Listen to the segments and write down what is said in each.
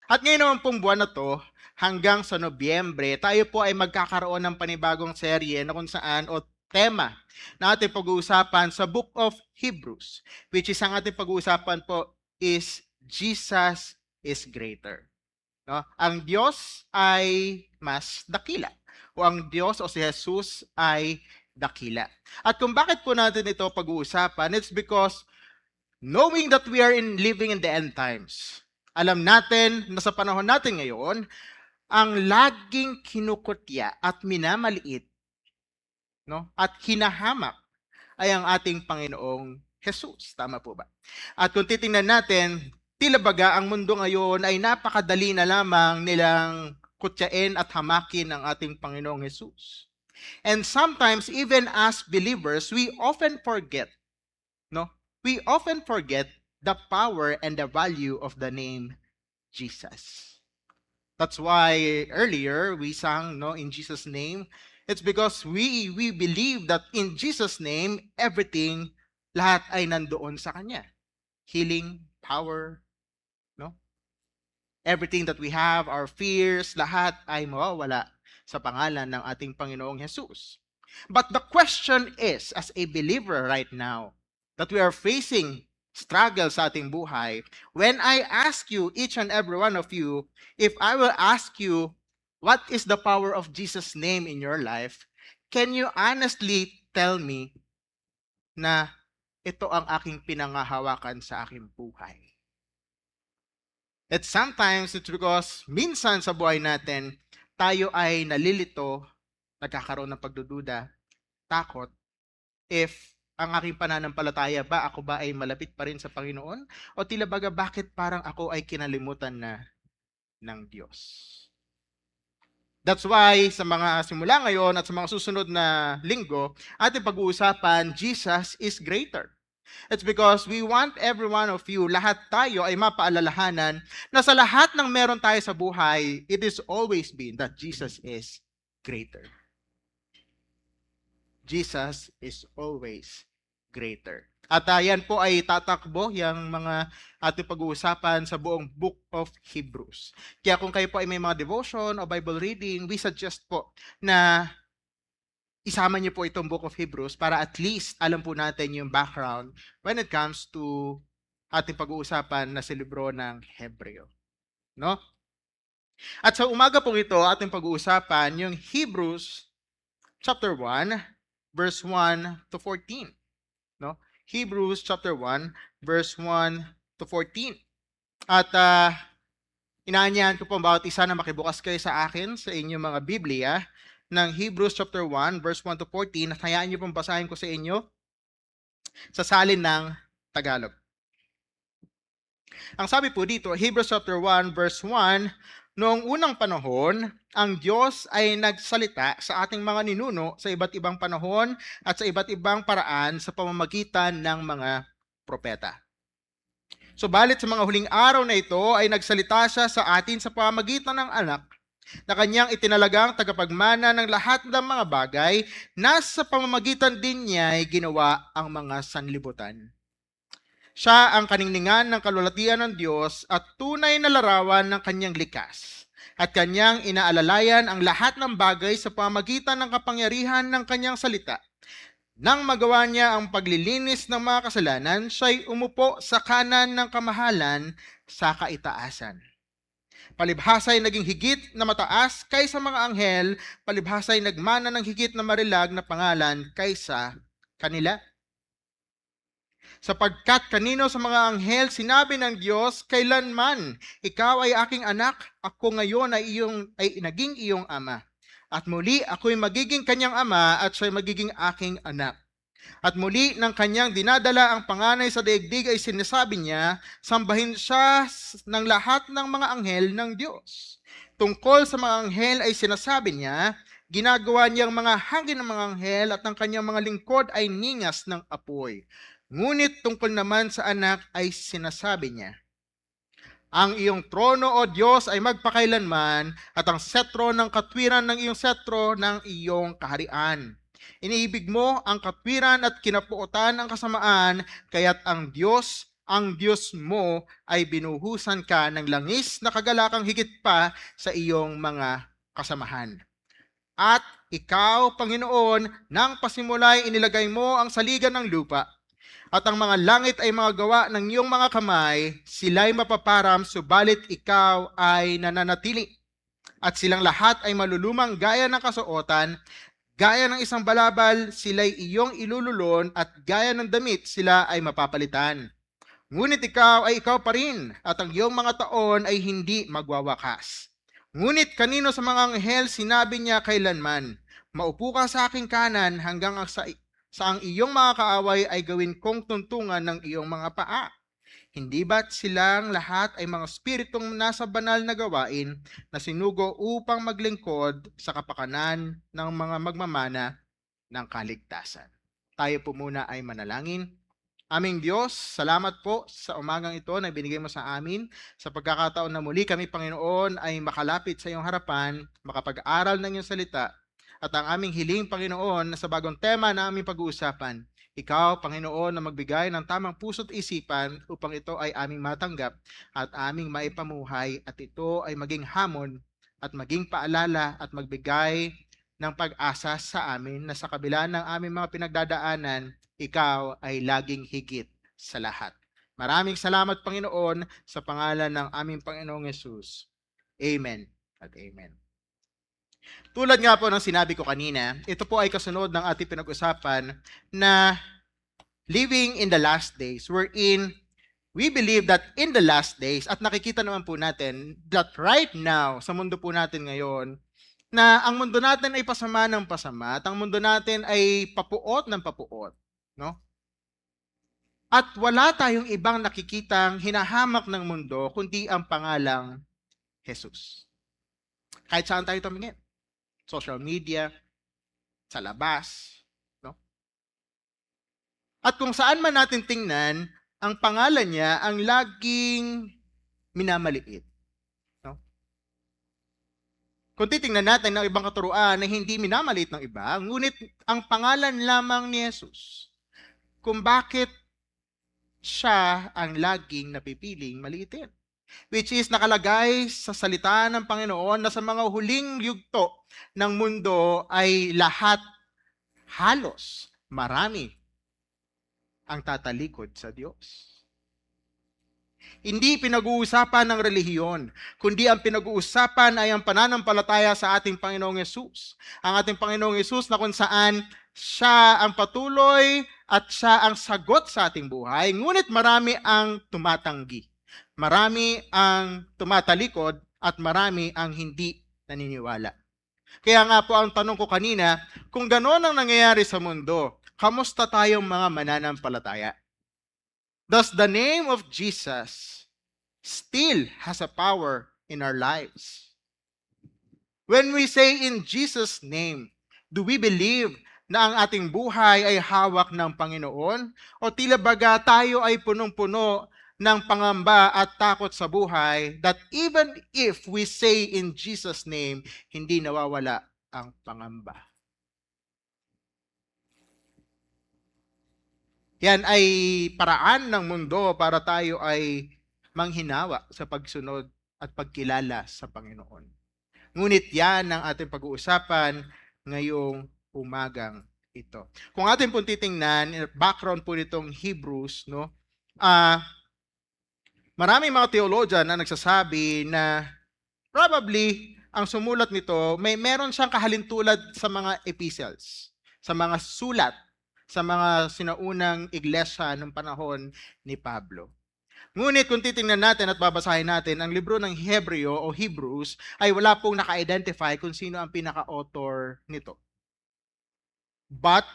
At ngayon naman pong buwan na 'to, hanggang sa Nobyembre, tayo po ay magkakaroon ng panibagong serye na kung saan o tema na ating pag-uusapan sa Book of Hebrews, which is ang ating pag-uusapan po is Jesus is greater. No? Ang Diyos ay mas dakila o ang Diyos o si Jesus ay dakila. At kung bakit po natin ito pag-uusapan, it's because knowing that we are living in the end times, alam natin na sa panahon natin ngayon, ang laging kinukutya at minamaliit, no, at hinahamak ay ang ating Panginoong Jesus. Tama po ba? At kung titingnan natin, tila baga ang mundo ngayon ay napakadali na lamang nilang kutyain at hamakin ang ating Panginoong Jesus. And sometimes, even as believers, we often forget, no? We often forget the power and the value of the name Jesus. That's why earlier we sang, no, in Jesus' name. It's because we believe that in Jesus' name, everything, lahat ay nandoon sa Kanya. Healing, power, no? Everything that we have, our fears, lahat ay mawawala sa pangalan ng ating Panginoong Jesus. But the question is, as a believer right now, that we are facing struggle sa ating buhay, when I ask you, each and every one of you, if I will ask you, what is the power of Jesus' name in your life, can you honestly tell me na ito ang aking pinangahawakan sa aking buhay? At sometimes, it's because minsan sa buhay natin, tayo ay nalilito, nagkakaroon ng pagdududa, takot, if ang aking pananampalataya ba, ako ba ay malapit pa rin sa Panginoon? O tila baga, bakit parang ako ay kinalimutan na ng Diyos? That's why sa mga simula ngayon at sa mga susunod na linggo, ating pag-uusapan, Jesus is greater. It's because we want every one of you, lahat tayo ay mapaalalahanan na sa lahat ng meron tayo sa buhay, it is always been that Jesus is greater. Jesus is always greater. At yan po ay tatakbo yung mga ating pag-uusapan sa buong Book of Hebrews. Kaya kung kayo po ay may mga devotion o Bible reading, we suggest po na isama niyo po itong Book of Hebrews para at least alam po natin yung background when it comes to ating pag-uusapan na sa libro ng Hebreo. No? At sa umaga po ito, ating pag-uusapan yung Hebrews chapter 1, verse 1 to 14. No? Hebrews chapter 1, verse 1 to 14. At inaanyahan ko po ang bawat isa na makibukas kayo sa akin sa inyong mga Biblia ng Hebrews chapter 1, verse 1 to 14, at hayaan niyo pong basahin ko sa inyo sa salin ng Tagalog. Ang sabi po dito, Hebrews chapter 1, verse 1, noong unang panahon, ang Diyos ay nagsalita sa ating mga ninuno sa iba't ibang panahon at sa iba't ibang paraan sa pamamagitan ng mga propeta. Subalit sa mga huling araw na ito ay nagsalita siya sa atin sa pamamagitan ng anak na kanyang itinalagang tagapagmana ng lahat ng mga bagay na sa pamamagitan din niya ay ginawa ang mga sanlibutan. Siya ang kaningningan ng kalwalatian ng Diyos at tunay na larawan ng kanyang likas. At kanyang inaalalayan ang lahat ng bagay sa pamamagitan ng kapangyarihan ng kanyang salita. Nang magawa niya ang paglilinis ng mga kasalanan, siya'y umupo sa kanan ng kamahalan sa kaitaasan. Palibhasa'y naging higit na mataas kaysa mga anghel, palibhasa'y nagmana ng higit na marilag na pangalan kaysa kanila. Sapagkat kanino sa mga anghel sinabi ng Diyos, kailanman ikaw ay aking anak, ako ngayon ay naging iyong ama. At muli ako'y magiging kanyang ama at siya'y magiging aking anak. At muli ng kanyang dinadala ang panganay sa daigdig ay sinasabi niya, sambahin siya ng lahat ng mga anghel ng Diyos. Tungkol sa mga anghel ay sinasabi niya, ginagawa niyang mga hangin ng mga anghel at ang kanyang mga lingkod ay ningas ng apoy. Ngunit tungkol naman sa anak ay sinasabi niya, ang iyong trono o Diyos ay magpakailanman at ang setro ng katwiran ng iyong setro ng iyong kaharian. Iniibig mo ang katwiran at kinapuotan ng kasamaan, kaya't ang Diyos ang Diyos mo ay binuhusan ka ng langis na kagalakang higit pa sa iyong mga kasamahan. At ikaw, Panginoon, nang pasimulay inilagay mo ang saligan ng lupa, at ang mga langit ay mga gawa ng iyong mga kamay, sila'y mapaparam, subalit ikaw ay nananatili. At silang lahat ay malulumang gaya ng kasuotan, gaya ng isang balabal, sila'y iyong ilululon, at gaya ng damit, sila ay mapapalitan. Ngunit ikaw ay ikaw pa rin, at ang iyong mga taon ay hindi magwawakas. Ngunit kanino sa mga anghel sinabi niya kailanman, maupo ka sa aking kanan hanggang sa ang iyong mga kaaway ay gawin kong tuntungan ng iyong mga paa. Hindi ba't silang lahat ay mga spiritong nasa banal na gawain na sinugo upang maglingkod sa kapakanan ng mga magmamana ng kaligtasan? Tayo po muna ay manalangin. Aming Diyos, salamat po sa umagang ito na binigay mo sa amin. Sa pagkakataon na muli kami, Panginoon, ay makalapit sa iyong harapan, makapag-aral ng iyong salita. At ang aming hiling, Panginoon, na sa bagong tema na aming pag-uusapan, ikaw, Panginoon, na magbigay ng tamang puso't isipan upang ito ay aming matanggap at aming maipamuhay at ito ay maging hamon at maging paalala at magbigay ng pag-asa sa amin na sa kabila ng aming mga pinagdadaanan, ikaw ay laging higit sa lahat. Maraming salamat, Panginoon, sa pangalan ng aming Panginoong Yesus. Amen at amen. Tulad nga po ng sinabi ko kanina, ito po ay kasunod ng ating pinag-usapan na living in the last days, wherein we believe that in the last days, at nakikita naman po natin that right now, sa mundo po natin ngayon, na ang mundo natin ay pasama ng pasama at ang mundo natin ay papuot ng papuot. No? At wala tayong ibang nakikitang hinahamak ng mundo kundi ang pangalang Jesus. Kahit saan tayo tumingin. Social media, sa labas. No? At kung saan man natin tingnan, ang pangalan niya ang laging minamaliit. No? Kung titingnan natin ng ibang katuruan na hindi minamaliit ng iba, ngunit ang pangalan lamang ni Jesus, kung bakit siya ang laging napipiling maliitin. Which is nakalagay sa salita ng Panginoon na sa mga huling yugto ng mundo ay lahat, halos, marami ang tatalikod sa Diyos. Hindi pinag-uusapan ng relihiyon, kundi ang pinag-uusapan ay ang pananampalataya sa ating Panginoong Yesus. Ang ating Panginoong Yesus na kung saan siya ang patuloy at siya ang sagot sa ating buhay, ngunit marami ang tumatanggi. Marami ang tumatalikod at marami ang hindi naniniwala. Kaya nga po ang tanong ko kanina, kung gano'n ang nangyayari sa mundo, kamusta tayong mga mananampalataya? Does the name of Jesus still has a power in our lives? When we say in Jesus' name, do we believe na ang ating buhay ay hawak ng Panginoon? O tila baga tayo ay punong-puno ng pangamba at takot sa buhay that even if we say in Jesus' name, hindi nawawala ang pangamba? Yan ay paraan ng mundo para tayo ay manghinawa sa pagsunod at pagkilala sa Panginoon. Ngunit yan ang ating pag-uusapan ngayong umagang ito. Kung atin pong titingnan, background po nitong Hebrews, no? Maraming mga theologian na nagsasabi na probably ang sumulat nito, meron siyang kahalintulad sa mga epistles, sa mga sulat, sa mga sinaunang iglesia ng panahon ni Pablo. Ngunit kung titingnan natin at babasahin natin, ang libro ng Hebreo o Hebrews ay wala pong naka-identify kung sino ang pinaka-author nito. But,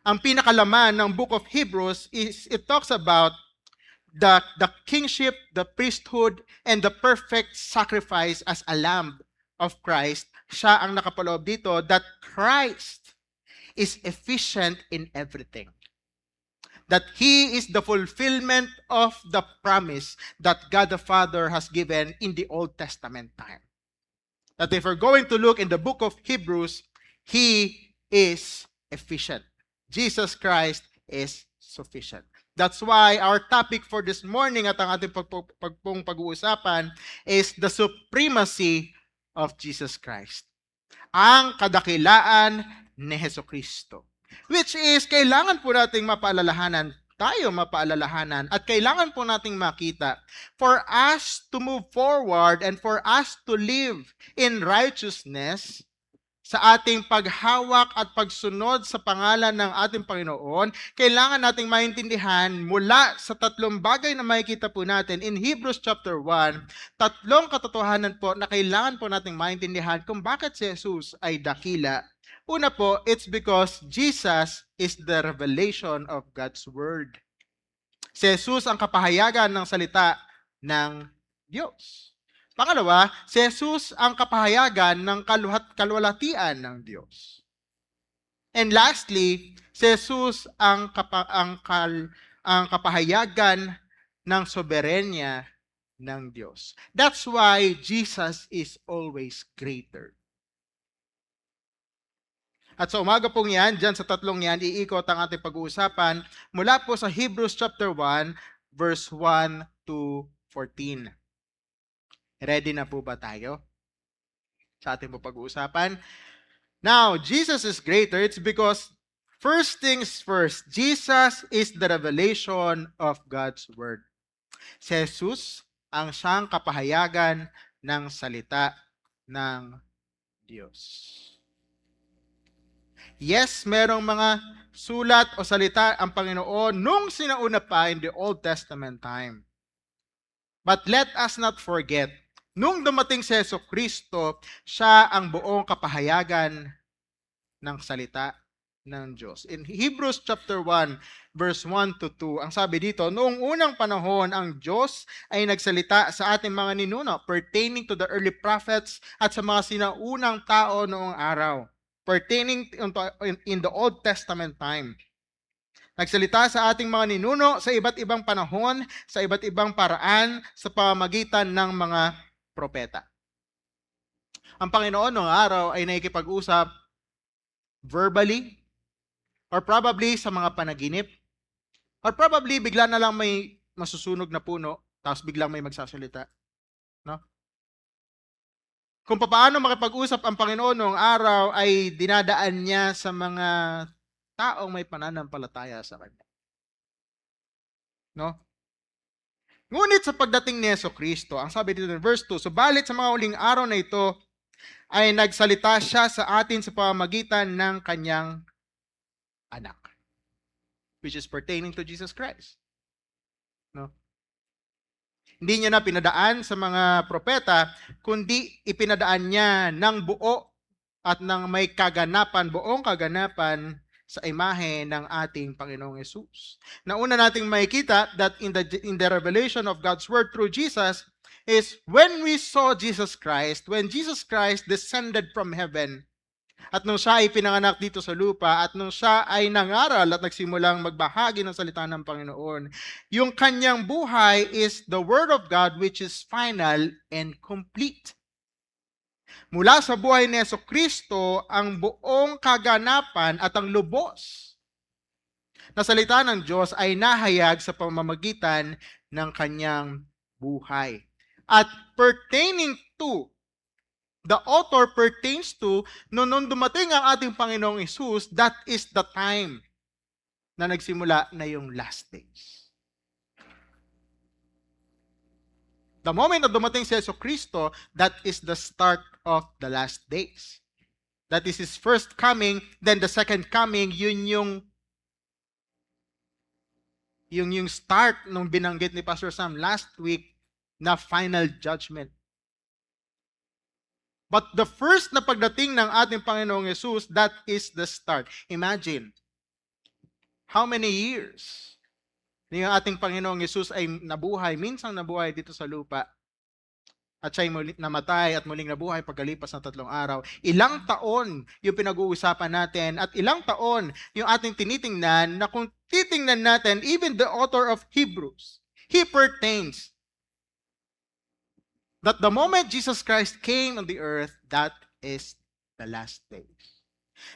ang pinakalaman ng book of Hebrews is it talks about the kingship, the priesthood, and the perfect sacrifice as a lamb of Christ. Siya ang nakapaloob dito that Christ is efficient in everything. That He is the fulfillment of the promise that God the Father has given in the Old Testament time. That if we're going to look in the book of Hebrews, He is efficient. Jesus Christ is sufficient. That's why our topic for this morning at ang ating pag-uusapan is the supremacy of Jesus Christ. Ang kadakilaan ni Hesukristo. Which is, kailangan po nating mapaalalahanan, at kailangan po nating makita for us to move forward and for us to live in righteousness sa ating paghawak at pagsunod sa pangalan ng ating Panginoon, kailangan nating maintindihan mula sa tatlong bagay na makikita po natin in Hebrews chapter 1, tatlong katotohanan po na kailangan po nating maintindihan kung bakit si Jesus ay dakila. Una po, it's because Jesus is the revelation of God's Word. Si Jesus ang kapahayagan ng salita ng Diyos. Pangalawa, si Jesus ang kapahayagan ng kalwalhatian ng Diyos. And lastly, si Jesus ang kapahayagan ng soberenya ng Diyos. That's why Jesus is always greater. At sa umaga pong yan, dyan sa tatlong yan, iikot ang ating pag-uusapan mula po sa Hebrews chapter 1, verse 1 to 14. Ready na po ba tayo sa ating pag-uusapan? Now, Jesus is greater. It's because, first things first, Jesus is the revelation of God's Word. Si Jesus ang siyang kapahayagan ng salita ng Diyos. Yes, merong mga sulat o salita ang Panginoon nung sinauna pa in the Old Testament time. But let us not forget, nung dumating si Jesucristo, siya ang buong kapahayagan ng salita ng Diyos. In Hebrews chapter 1, verse 1 to 2, ang sabi dito, noong unang panahon, ang Diyos ay nagsalita sa ating mga ninuno pertaining to the early prophets at sa mga sinaunang tao noong araw, pertaining in the Old Testament time. Nagsalita sa ating mga ninuno sa iba't ibang panahon, sa iba't ibang paraan, sa pamamagitan ng mga propeta. Ang Panginoon noong araw ay nakikipag-usap verbally, or probably sa mga panaginip, or probably bigla na lang may masusunog na puno, tapos biglang may magsasalita. No? Kung paano makipag-usap ang Panginoon noong araw ay dinadaan niya sa mga taong may pananampalataya sa Kanya. No? Ngunit sa pagdating ni Jesucristo, ang sabi dito in verse 2, subalit sa mga huling araw na ito, ay nagsalita siya sa atin sa pamamagitan ng Kanyang anak, which is pertaining to Jesus Christ. No? Hindi niya na pinadaan sa mga propeta, kundi ipinadaan niya ng buo at ng may kaganapan, buong kaganapan sa imahe ng ating Panginoong Yesus. Nauna nating makikita that in the revelation of God's Word through Jesus is when we saw Jesus Christ, when Jesus Christ descended from heaven, at nung siya ay pinanganak dito sa lupa, at nung siya ay nangaral at nagsimulang magbahagi ng salita ng Panginoon, yung kanyang buhay is the Word of God which is final and complete. Mula sa buhay ni Jesucristo, ang buong kaganapan at ang lubos na salita ng Diyos ay nahayag sa pamamagitan ng kanyang buhay. At pertaining to, the author pertains to, nung dumating ang ating Panginoong Hesus, that is the time na nagsimula na yung last days. The moment na dumating si Jesucristo, that is the start of the last days. That is His first coming, then the second coming, yun yung start nung binanggit ni Pastor Sam last week na final judgment. But the first na pagdating ng ating Panginoong Yesus, that is the start. Imagine, how many years yung ating Panginoong Yesus ay nabuhay, minsang nabuhay dito sa lupa, at siya'y namatay at muling nabuhay pagkalipas ng 3 araw. Ilang taon yung pinag-uusapan natin at ilang taon yung ating tinitingnan na kung titingnan natin, even the author of Hebrews, he pertains that the moment Jesus Christ came on the earth, that is the last days.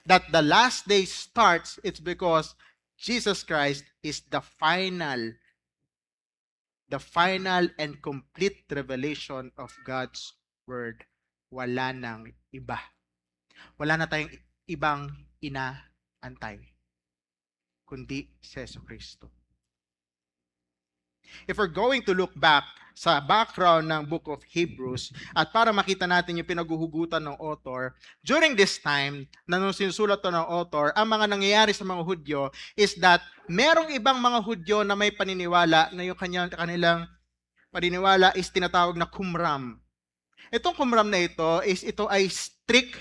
That the last day starts, it's because Jesus Christ is the final and complete revelation of God's Word. Wala nang iba. Wala na tayong ibang inaantay, kundi si Jesucristo. If we're going to look back sa background ng Book of Hebrews at para makita natin yung pinaghuhugutan ng author, during this time, na nung sinusulat to ng author, ang mga nangyayari sa mga Hudyo is that merong ibang mga Hudyo na may paniniwala na yung kanilang paniniwala is tinatawag na Qumran. Itong Qumran na ito ay strict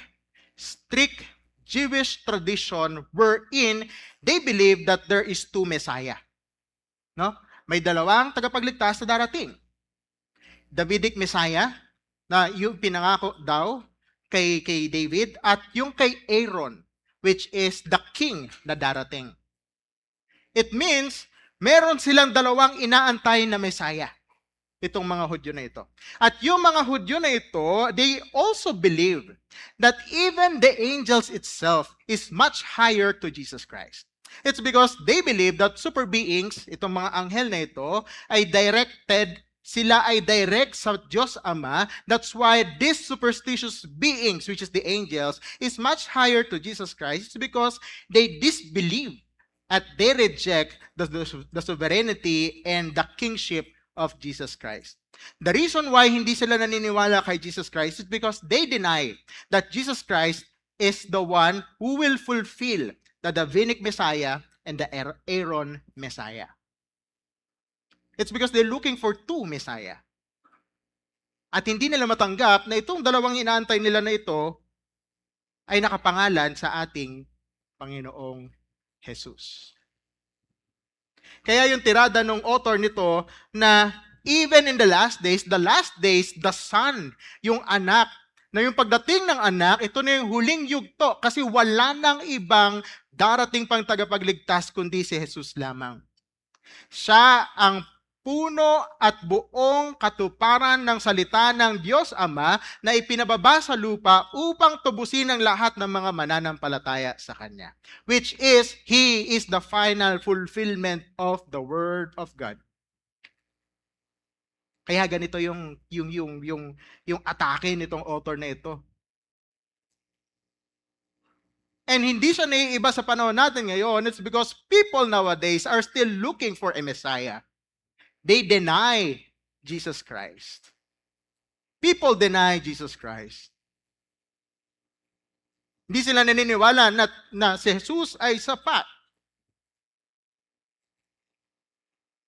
Jewish tradition wherein they believe that there is two Messiah. No? May dalawang tagapagligtas na darating. Davidic Messiah, na yung pinangako daw kay David, at yung kay Aaron, which is the king na darating. It means, meron silang dalawang inaantay na Messiah, itong mga Hudyo na ito. At yung mga Hudyo na ito, they also believe that even the angels itself is much higher to Jesus Christ. It's because they believe that super beings, itong mga anghel na ito, sila ay direct sa Diyos Ama. That's why these superstitious beings, which is the angels, is much higher to Jesus Christ. It's because they disbelieve at they reject the sovereignty and the kingship of Jesus Christ. The reason why hindi sila naniniwala kay Jesus Christ is because they deny that Jesus Christ is the one who will fulfill the Davidic Messiah and the Aaron Messiah. It's because they're looking for two Messiah. At hindi nila matanggap na itong dalawang inaantay nila na ito ay nakapangalan sa ating Panginoong Jesus. Kaya yung tirada ng author nito na even in the last days, the Son, yung anak, na yung pagdating ng anak, ito na yung huling yugto kasi wala nang ibang darating pang tagapagligtas kundi si Jesus lamang. Siya ang puno at buong katuparan ng salita ng Diyos Ama na ipinababa sa lupa upang tubusin ang lahat ng mga mananampalataya sa Kanya. Which is, He is the final fulfillment of the Word of God. Kaya ganito yung atake nitong author na ito. And hindi siya naiiba sa panahon natin ngayon. It's because people nowadays are still looking for a Messiah. They deny Jesus Christ. People deny Jesus Christ. Hindi sila naniniwala na si Jesus ay sapat.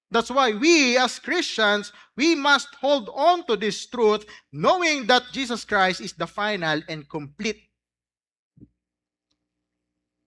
That's why we as Christians, we must hold on to this truth knowing that Jesus Christ is the final and complete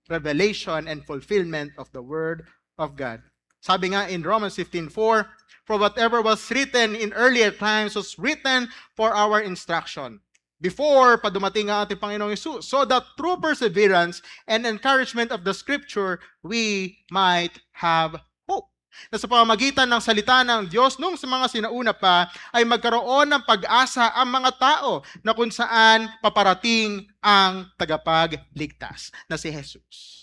revelation and fulfillment of the Word of God. Sabi nga in Romans 15:4, for whatever was written in earlier times was written for our instruction. Before pa dumating ang ating Panginoong Hesus, so that through perseverance and encouragement of the Scripture, we might have hope. Na sa pamamagitan ng salita ng Diyos nung sa mga sinauna pa ay magkaroon ng pag-asa ang mga tao na kung saan paparating ang tagapagligtas na si Jesus.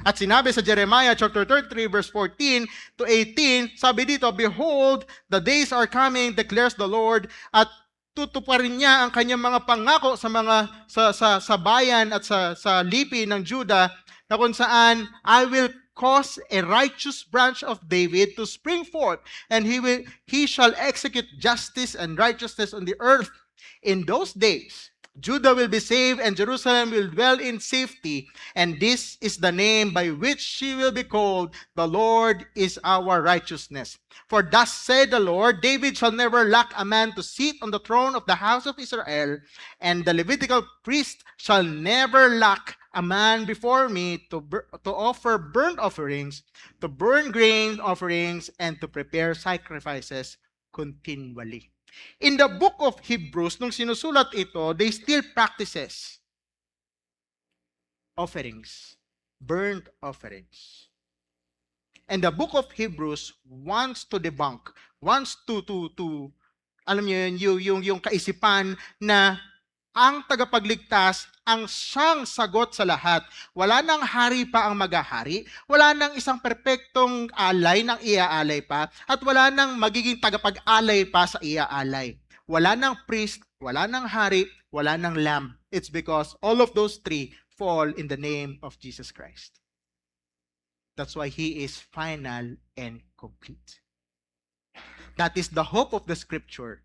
At sinabi sa Jeremiah chapter 33 verse 14 to 18, sabi dito, behold, the days are coming, declares the Lord, at tutuparin niya ang kanyang mga pangako sa mga sa bayan at sa lipi ng Judah, na kung saan I will cause a righteous branch of David to spring forth, and he shall execute justice and righteousness on the earth. In those days, Judah will be saved, and Jerusalem will dwell in safety, and this is the name by which she will be called, the Lord is our righteousness. For thus said the Lord, David shall never lack a man to sit on the throne of the house of Israel, and the Levitical priest shall never lack a man before me to offer burnt offerings, to burn grain offerings, and to prepare sacrifices continually. In the book of Hebrews, nung sinusulat ito, they still practices offerings, burnt offerings. And the book of Hebrews wants to debunk, wants to alam niyo yun, yung kaisipan na ang tagapagligtas, ang siyang sagot sa lahat. Wala nang hari pa ang maghahari, wala nang isang perpektong alay nang iaalay pa, at wala nang magiging tagapag-alay pa sa iaalay. Wala nang priest, wala nang hari, wala nang lamb. It's because all of those three fall in the name of Jesus Christ. That's why He is final and complete. That is the hope of the Scripture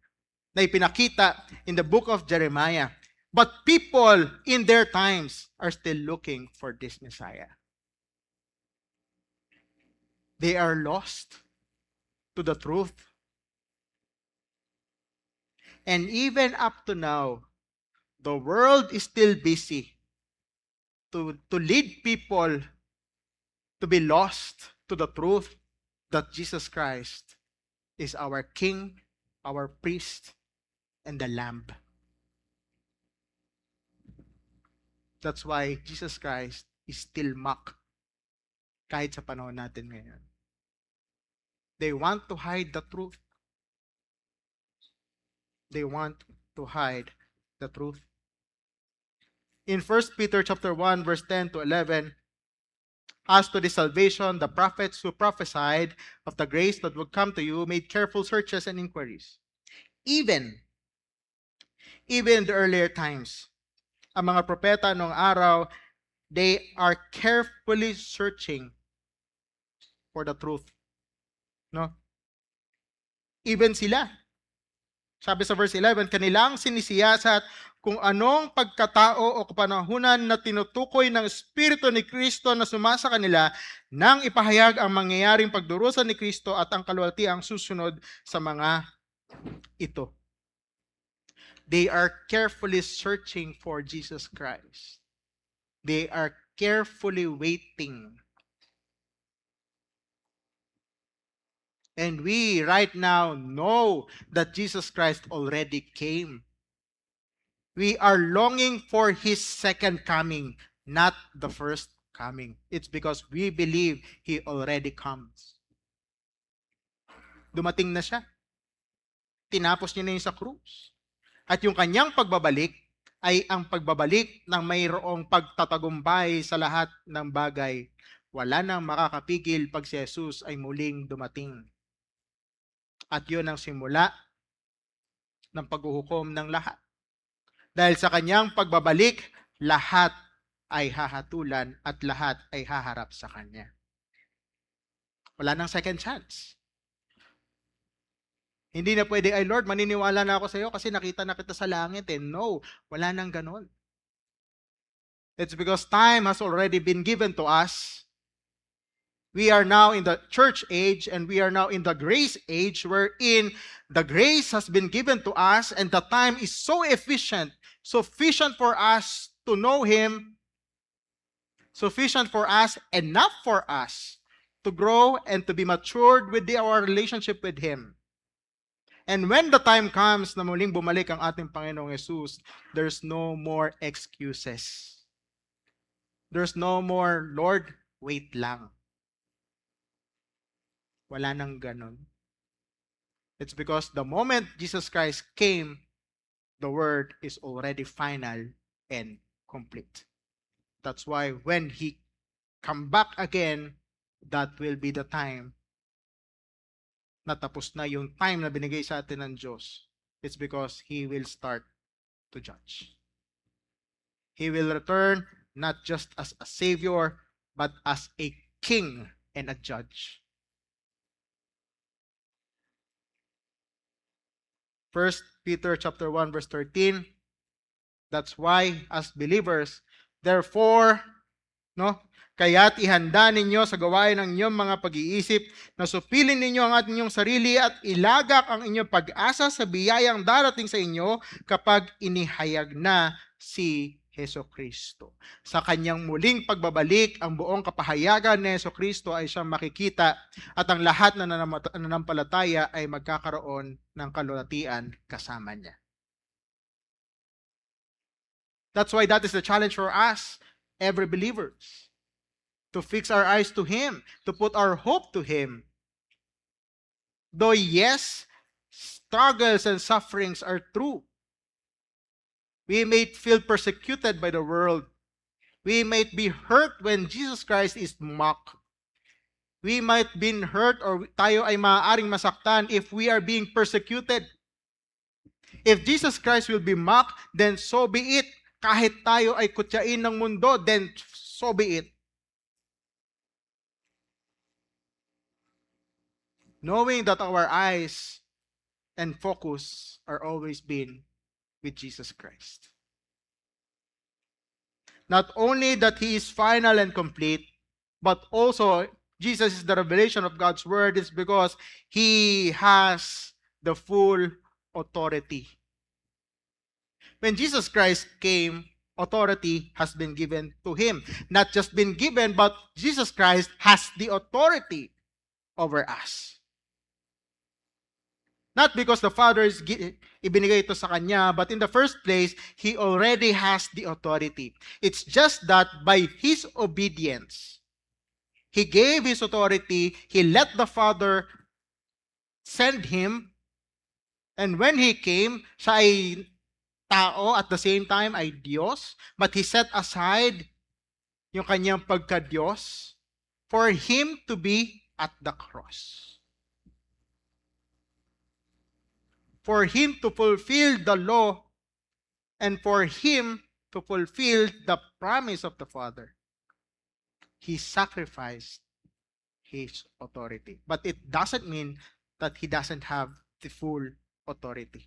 na ipinakita in the book of Jeremiah. But people in their times are still looking for this Messiah. They are lost to the truth. And even up to now, the world is still busy to lead people to be lost to the truth that Jesus Christ is our King, our priest, and the Lamb. That's why Jesus Christ is still mocked kahit sa panahon natin ngayon. They want to hide the truth. They want to hide the truth. In 1 Peter chapter 1, verse 10 to 11, as to the salvation, the prophets who prophesied of the grace that would come to you made careful searches and inquiries. Even in the earlier times, ang mga propeta noong araw, they are carefully searching for the truth. No? Even sila. Sabi sa verse 11, kanilang sinisiyasat kung anong pagkatao o kapanahunan na tinutukoy ng Espiritu ni Kristo na sumasa kanila nang ipahayag ang mangyayaring pagdurusa ni Kristo at ang kaluwalhatiang susunod sa mga ito. They are carefully searching for Jesus Christ. They are carefully waiting. And we right now know that Jesus Christ already came. We are longing for His second coming, not the first coming. It's because we believe He already comes. Dumating na siya. Tinapos niya na yun sa krus. At yung kanyang pagbabalik ay ang pagbabalik ng mayroong pagtatagumpay sa lahat ng bagay. Wala nang makakapigil pag si Jesus ay muling dumating. At yun ang simula ng paghuhukom ng lahat. Dahil sa kanyang pagbabalik, lahat ay hahatulan at lahat ay haharap sa kanya. Wala nang second chance. Hindi na pwede, ay Lord, maniniwala na ako sa iyo kasi nakita na kita sa langit. No, wala nang ganon. It's because time has already been given to us. We are now in the church age and we are now in the grace age wherein the grace has been given to us and the time is so efficient, sufficient for us to know Him, sufficient for us, enough for us to grow and to be matured with our relationship with Him. And when the time comes na muling bumalik ang ating Panginoong Jesus, there's no more excuses. There's no more, Lord, wait lang. Wala nang ganon. It's because the moment Jesus Christ came, the word is already final and complete. That's why when He come back again, that will be the time na tapos na yung time na binigay sa atin ng Diyos. It's because He will start to judge. He will return not just as a Savior, but as a King and a Judge. 1 Peter chapter 1 verse 13. That's why as believers, therefore, kaya't ihanda ninyo sa gawain ng inyong mga pag-iisip na supilin ninyo ang inyong sarili at ilagak ang inyong pag-asa sa biyayang darating sa inyo kapag inihayag na si Hesukristo. Sa kanyang muling pagbabalik, ang buong kapahayagan ni Hesukristo ay siyang makikita at ang lahat na nanampalataya ay magkakaroon ng kaluwalhatian kasama niya. That's why that is the challenge for us, every believers, to fix our eyes to Him, to put our hope to Him. Though yes, struggles and sufferings are true. We may feel persecuted by the world. We might be hurt when Jesus Christ is mocked. We might be hurt or tayo ay maaaring masaktan if we are being persecuted. If Jesus Christ will be mocked, then so be it. Kahit tayo ay kutyain ng mundo, then so be it. Knowing that our eyes and focus are always been with Jesus Christ. Not only that He is final and complete, but also Jesus is the revelation of God's word is because He has the full authority. When Jesus Christ came, authority has been given to Him. Not just been given, but Jesus Christ has the authority over us. Not because the Father is ibinigay ito sa Kanya, but in the first place, He already has the authority. It's just that by His obedience, He gave His authority, He let the Father send Him, and when He came, siya ay tao at the same time ay Diyos, but He set aside yung Kanyang pagka-Diyos for Him to be at the cross. For Him to fulfill the law and for Him to fulfill the promise of the Father, He sacrificed His authority. But it doesn't mean that He doesn't have the full authority.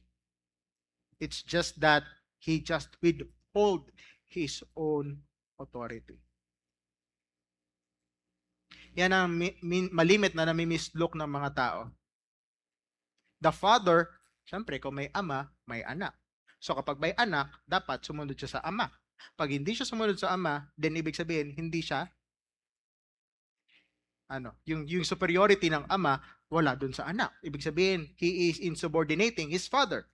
It's just that He just withhold His own authority. Yan ang malimit na nami-mislook ng mga tao. The Father, siyempre, kung may ama, may anak. So kapag may anak, dapat sumunod siya sa ama. Pag hindi siya sumunod sa ama, then ibig sabihin, hindi siya, yung superiority ng ama, wala dun sa anak. Ibig sabihin, he is insubordinating his father.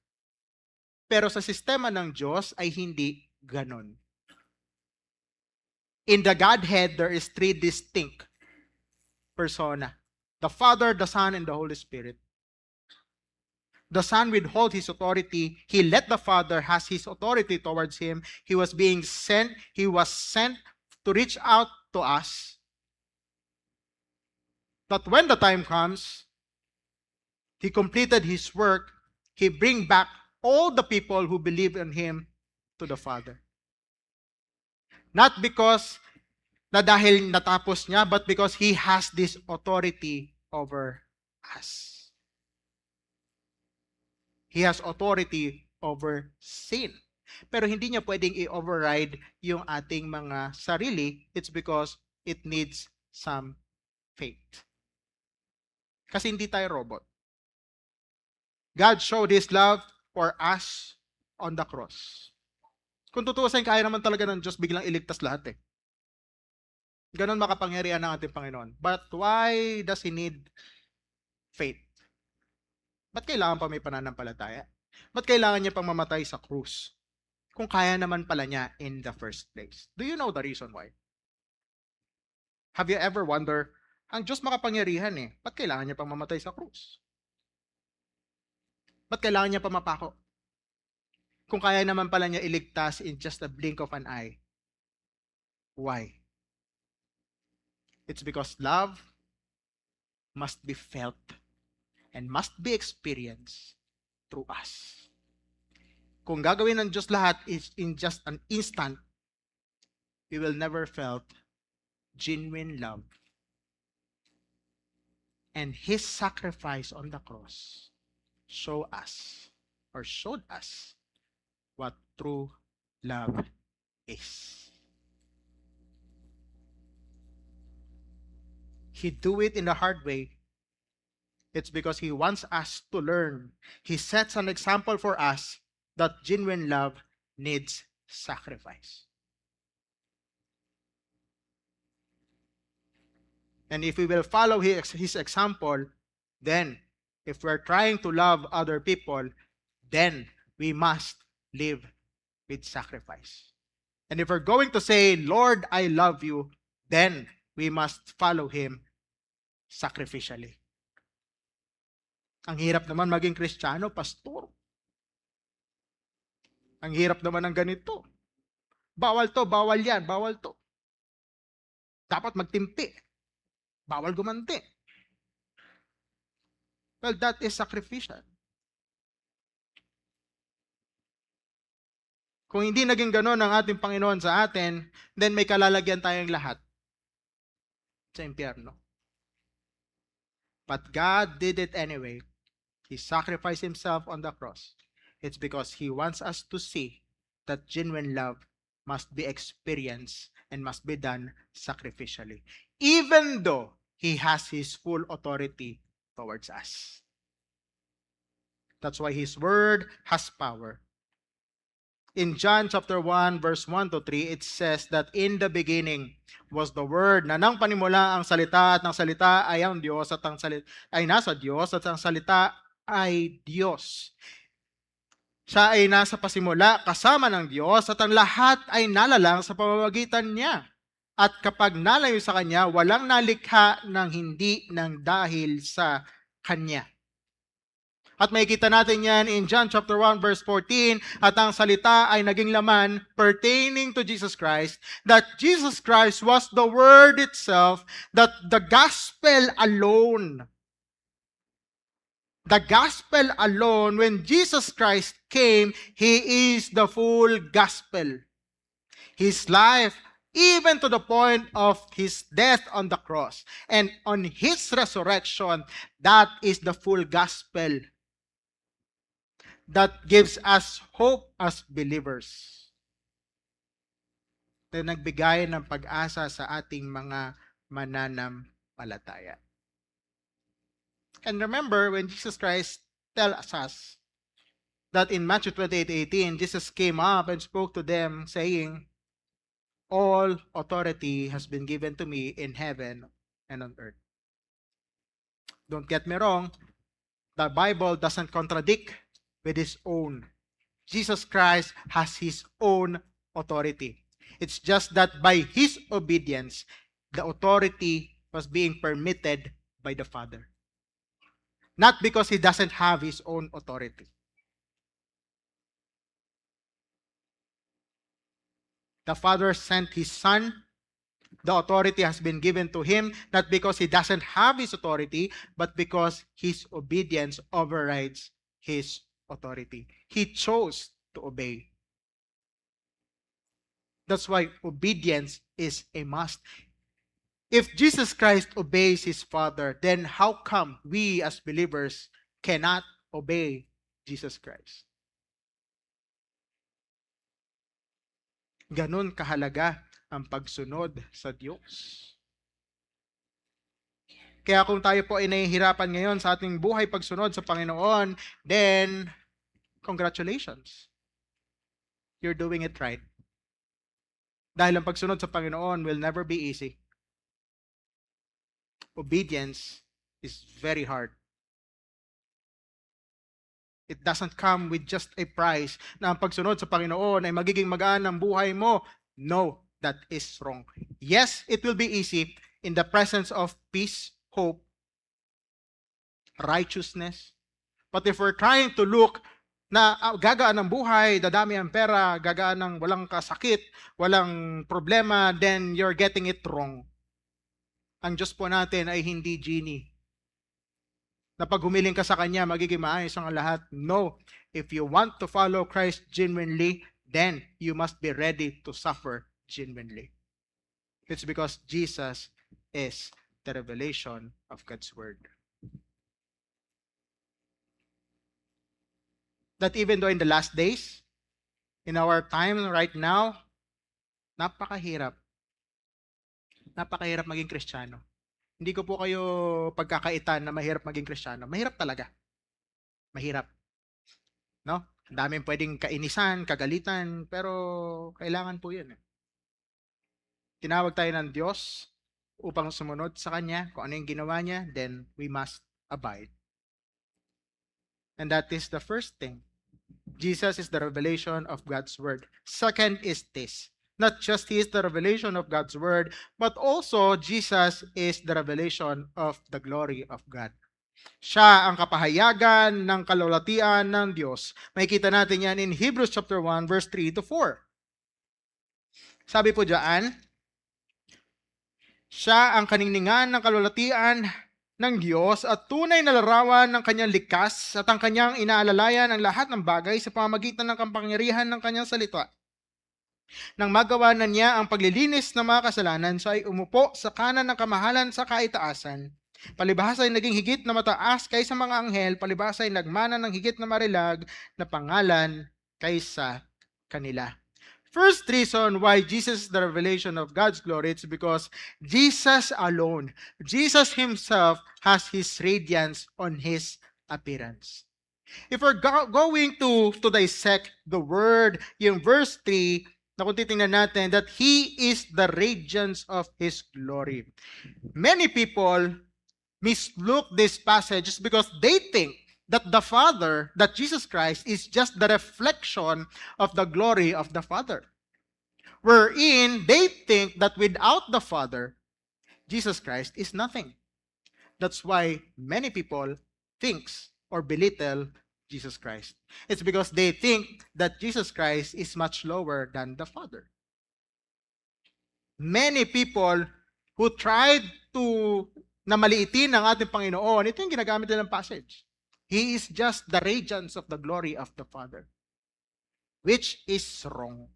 Pero sa sistema ng Diyos ay hindi ganon. In the Godhead, there is three distinct persona. The Father, the Son, and the Holy Spirit. The Son withhold His authority. He let the Father has His authority towards Him. He was being sent. He was sent to reach out to us. But when the time comes, He completed His work. He bring back all the people who believe in Him to the Father. Not because na dahil natapos niya, but because He has this authority over us. He has authority over sin. Pero hindi niya pwedeng i-override yung ating mga sarili. It's because it needs some faith. Kasi hindi tayo robot. God showed His love for us on the cross. Kung tutuusin, kaya naman talaga ng Diyos biglang iligtas lahat eh. Ganon makapangyarihan ng ating Panginoon. But why does He need faith? Ba't kailangan pa may pananampalataya? Ba't kailangan niya pang mamatay sa krus? Kung kaya naman pala niya in the first place. Do you know the reason why? Have you ever wondered, ang Diyos makapangyarihan eh, ba't kailangan niya pang mamatay sa krus? Ba't kailangan niya pa mapako? Kung kaya naman pala niya iligtas in just a blink of an eye. Why? It's because love must be felt and must be experienced through us. Kung gagawin ng Diyos lahat is in just an instant, we will never felt genuine love. And His sacrifice on the cross showed us what true love is. He do it in the hard way. It's because He wants us to learn. He sets an example for us that genuine love needs sacrifice. And if we will follow His example, then if we're trying to love other people, then we must live with sacrifice. And if we're going to say, Lord, I love you, then we must follow Him sacrificially. Ang hirap naman maging Kristiyano, pastor. Ang hirap naman ng ganito. Bawal to, bawal yan, bawal to. Dapat magtimpi. Bawal gumanti. Well, that is sacrificial. Kung hindi naging gano'n ang ating Panginoon sa atin, then may kalalagyan tayong lahat sa impyerno. But God did it anyway. He sacrificed Himself on the cross. It's because He wants us to see that genuine love must be experienced and must be done sacrificially. Even though He has His full authority towards us. That's why His word has power. In John chapter 1, verse 1 to 3, it says that in the beginning was the Word, na nang panimula ang salita at ang salita ay ang Diyos at ang salita ay nasa Diyos at ang salita ay Diyos. Siya ay nasa pasimula kasama ng Diyos at ang lahat ay nalalang sa pamamagitan niya. At kapag nalayo sa Kanya, walang nalikha ng hindi ng dahil sa Kanya. At makikita natin yan in John chapter 1 verse 14, at ang salita ay naging laman pertaining to Jesus Christ, that Jesus Christ was the Word itself, that the gospel alone, when Jesus Christ came, He is the full gospel. His life, even to the point of His death on the cross, and on His resurrection, that is the full gospel that gives us hope as believers. Na nagbigay ng pag-asa sa ating mga mananampalataya. And remember, when Jesus Christ tells us that in Matthew 28:18, Jesus came up and spoke to them saying, all authority has been given to me in heaven and on earth. Don't get me wrong, the Bible doesn't contradict with His own. Jesus Christ has His own authority. It's just that by His obedience, the authority was being permitted by the Father. Not because He doesn't have His own authority. The Father sent His Son. The authority has been given to Him, not because He doesn't have His authority, but because His obedience overrides His authority. He chose to obey. That's why obedience is a must. If Jesus Christ obeys His Father, then how come we as believers cannot obey Jesus Christ? Ganon kahalaga ang pagsunod sa Diyos. Kaya kung tayo po ay nahihirapan ngayon sa ating buhay pagsunod sa Panginoon, then, congratulations. You're doing it right. Dahil ang pagsunod sa Panginoon will never be easy. Obedience is very hard. It doesn't come with just a price na ang pagsunod sa Panginoon ay magiging magaan ang buhay mo. No, that is wrong. Yes, it will be easy in the presence of peace, hope, righteousness. But if we're trying to look na gagaan ang buhay, dadami ang pera, gagaan ng walang kasakit, walang problema, then you're getting it wrong. Ang Diyos po natin ay hindi genie. Na pag humiling ka sa Kanya, magiging maayos ang lahat. No. If you want to follow Christ genuinely, then you must be ready to suffer genuinely. It's because Jesus is the revelation of God's Word. That even though in the last days, in our time right now, napakahirap. Napakahirap maging Kristiyano. Hindi ko po kayo pagkakaitan na mahirap maging Kristiyano. Mahirap talaga. Mahirap. No? Ang daming pwedeng kainisan, kagalitan, pero kailangan po yun. Tinawag tayo ng Diyos upang sumunod sa Kanya. Kung ano yung ginawa niya, then we must abide. And that is the first thing. Jesus is the revelation of God's Word. Second is this. Not just He is the revelation of God's Word, but also Jesus is the revelation of the glory of God. Siya ang kapahayagan ng kalulatian ng Diyos. Makikita natin yan in Hebrews chapter 1, verse 3 to 4. Sabi po diyan, siya ang kaningningan ng kalulatian ng Diyos at tunay na larawan ng kanyang likas at ang kanyang inaalalayan ang lahat ng bagay sa pamamagitan ng kapangyarihan ng kanyang salita. Nang magawa na niya ang paglilinis ng mga kasalanan, siya ay umupo sa kanan ng kamahalan sa kaitaasan. Palibhasa ay naging higit na mataas kaysa mga anghel, palibhasa ay nagmana ng higit na marilag na pangalan kaysa kanila. First reason why Jesus is the revelation of God's glory, it's because Jesus alone, Jesus himself has his radiance on his appearance. If we're going to dissect the word, yung verse 3, na kung titingnan natin, that He is the radiance of His glory. Many people mislook this passage just because they think that the Father, that Jesus Christ, is just the reflection of the glory of the Father. Wherein they think that without the Father, Jesus Christ is nothing. That's why many people thinks or belittle Jesus Christ. It's because they think that Jesus Christ is much lower than the Father. Many people who tried to na maliitin ang ating Panginoon, ito yung ginagamit nila ng passage. He is just the radiance of the glory of the Father, which is wrong.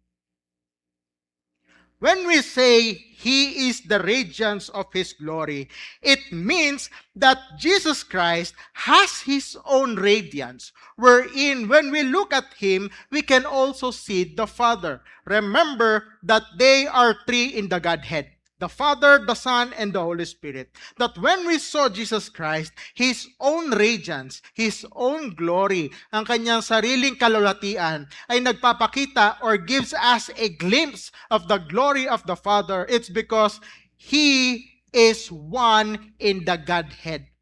When we say He is the radiance of His glory, it means that Jesus Christ has His own radiance, wherein when we look at Him, we can also see the Father. Remember that they are three in the Godhead. The Father, the Son, and the Holy Spirit. That when we saw Jesus Christ, His own radiance, His own glory, ang kanyang sariling kalulatian, ay nagpapakita or gives us a glimpse of the glory of the Father. It's because He is one in the Godhead.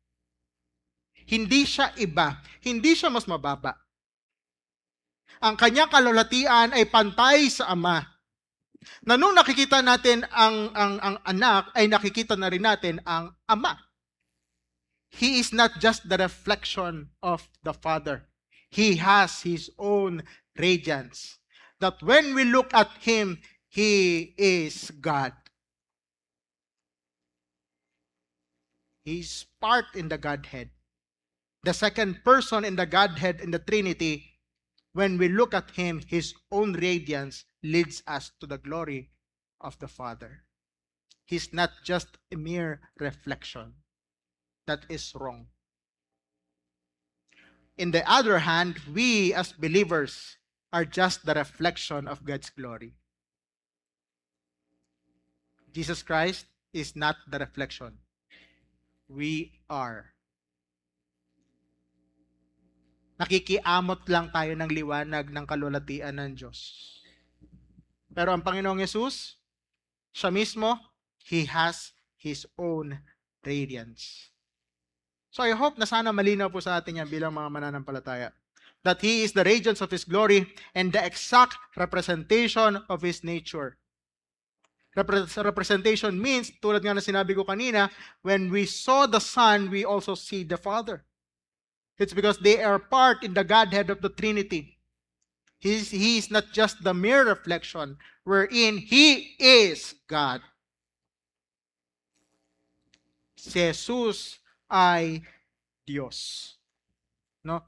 Hindi siya iba. Hindi siya mas mababa. Ang kanyang kalulatian ay pantay sa Ama. Na nung nakikita natin ang anak, ay nakikita na rin natin ang Ama. He is not just the reflection of the Father. He has His own radiance. That when we look at Him, He is God. He's part in the Godhead. The second person in the Godhead in the Trinity, when we look at Him, His own radiance leads us to the glory of the Father. He's not just a mere reflection. That is wrong. In the other hand, we as believers are just the reflection of God's glory. Jesus Christ is not the reflection. We are. Nakikiamot lang tayo ng liwanag ng kalulatian ng Diyos. Pero ang Panginoong Yesus, siya mismo, He has His own radiance. So I hope na sana malinaw po sa atin yan bilang mga mananampalataya. That He is the radiance of His glory and the exact representation of His nature. Representation means, tulad nga na sinabi ko kanina, when we saw the Son, we also see the Father. It's because they are part in the Godhead of the Trinity. He is not just the mere reflection, wherein He is God. Si Jesus ay Diyos. No?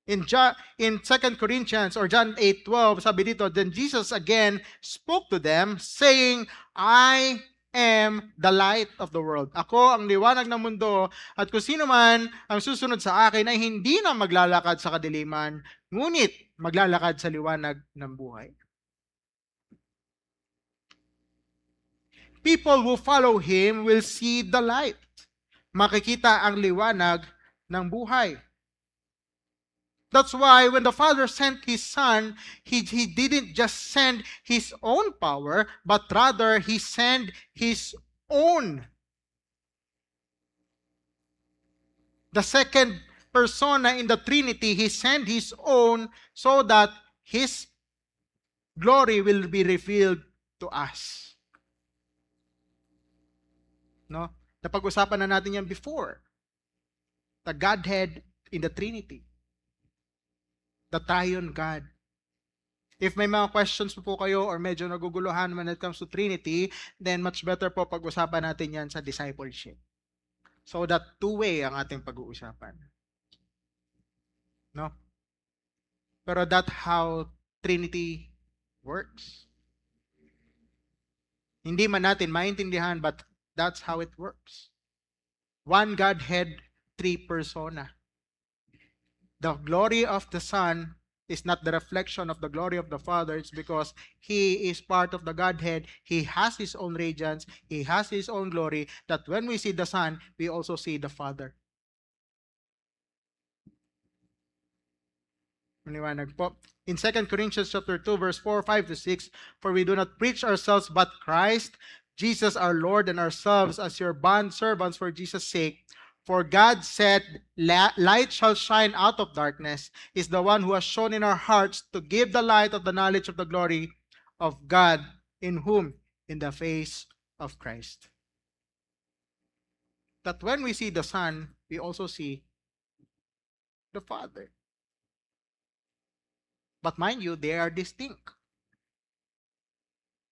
In 2 Corinthians or John 8:12, sabi dito, then Jesus again spoke to them, saying, I am the light of the world. Ako ang liwanag ng mundo, at kung sino man ang susunod sa akin ay hindi na maglalakad sa kadiliman, ngunit maglalakad sa liwanag ng buhay. People who follow Him will see the light. Makikita ang liwanag ng buhay. That's why when the Father sent His Son, He didn't just send His own power, but rather He sent His own. The second persona in the Trinity, He sent His own so that His glory will be revealed to us. No? Napag-usapan na natin yan before. The Godhead in the Trinity. The Triune God. If may mga questions po kayo or medyo naguguluhan when it comes to Trinity, then much better po pag-usapan natin yan sa discipleship. So that two-way ang ating pag-uusapan. No? Pero that's how Trinity works. Hindi man natin maintindihan, but that's how it works. One Godhead, three persona. The glory of the Son is not the reflection of the glory of the Father. It's because He is part of the Godhead. He has His own radiance. He has His own glory. That when we see the Son, we also see the Father. Maniwanag po. In 2 Corinthians chapter 2, verse 4, 5 to 6, for we do not preach ourselves but Christ, Jesus our Lord, and ourselves as your bond servants for Jesus' sake. For God said, light shall shine out of darkness, is the one who has shown in our hearts to give the light of the knowledge of the glory of God, in whom? In the face of Christ. That when we see the Son, we also see the Father. But mind you, they are distinct.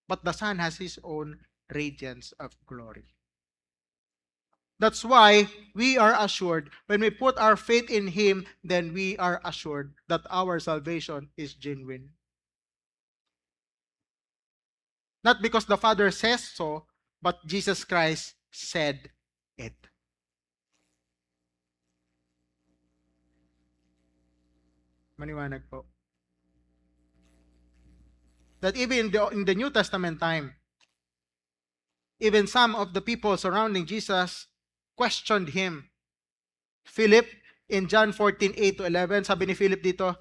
But the Son has His own radiance of glory. That's why we are assured, when we put our faith in Him, then we are assured that our salvation is genuine. Not because the Father says so, but Jesus Christ said it. Maniwanag po. That even in the New Testament time, even some of the people surrounding Jesus questioned Him. Philip, in John 14, 8 to 11, sabi ni Philip dito,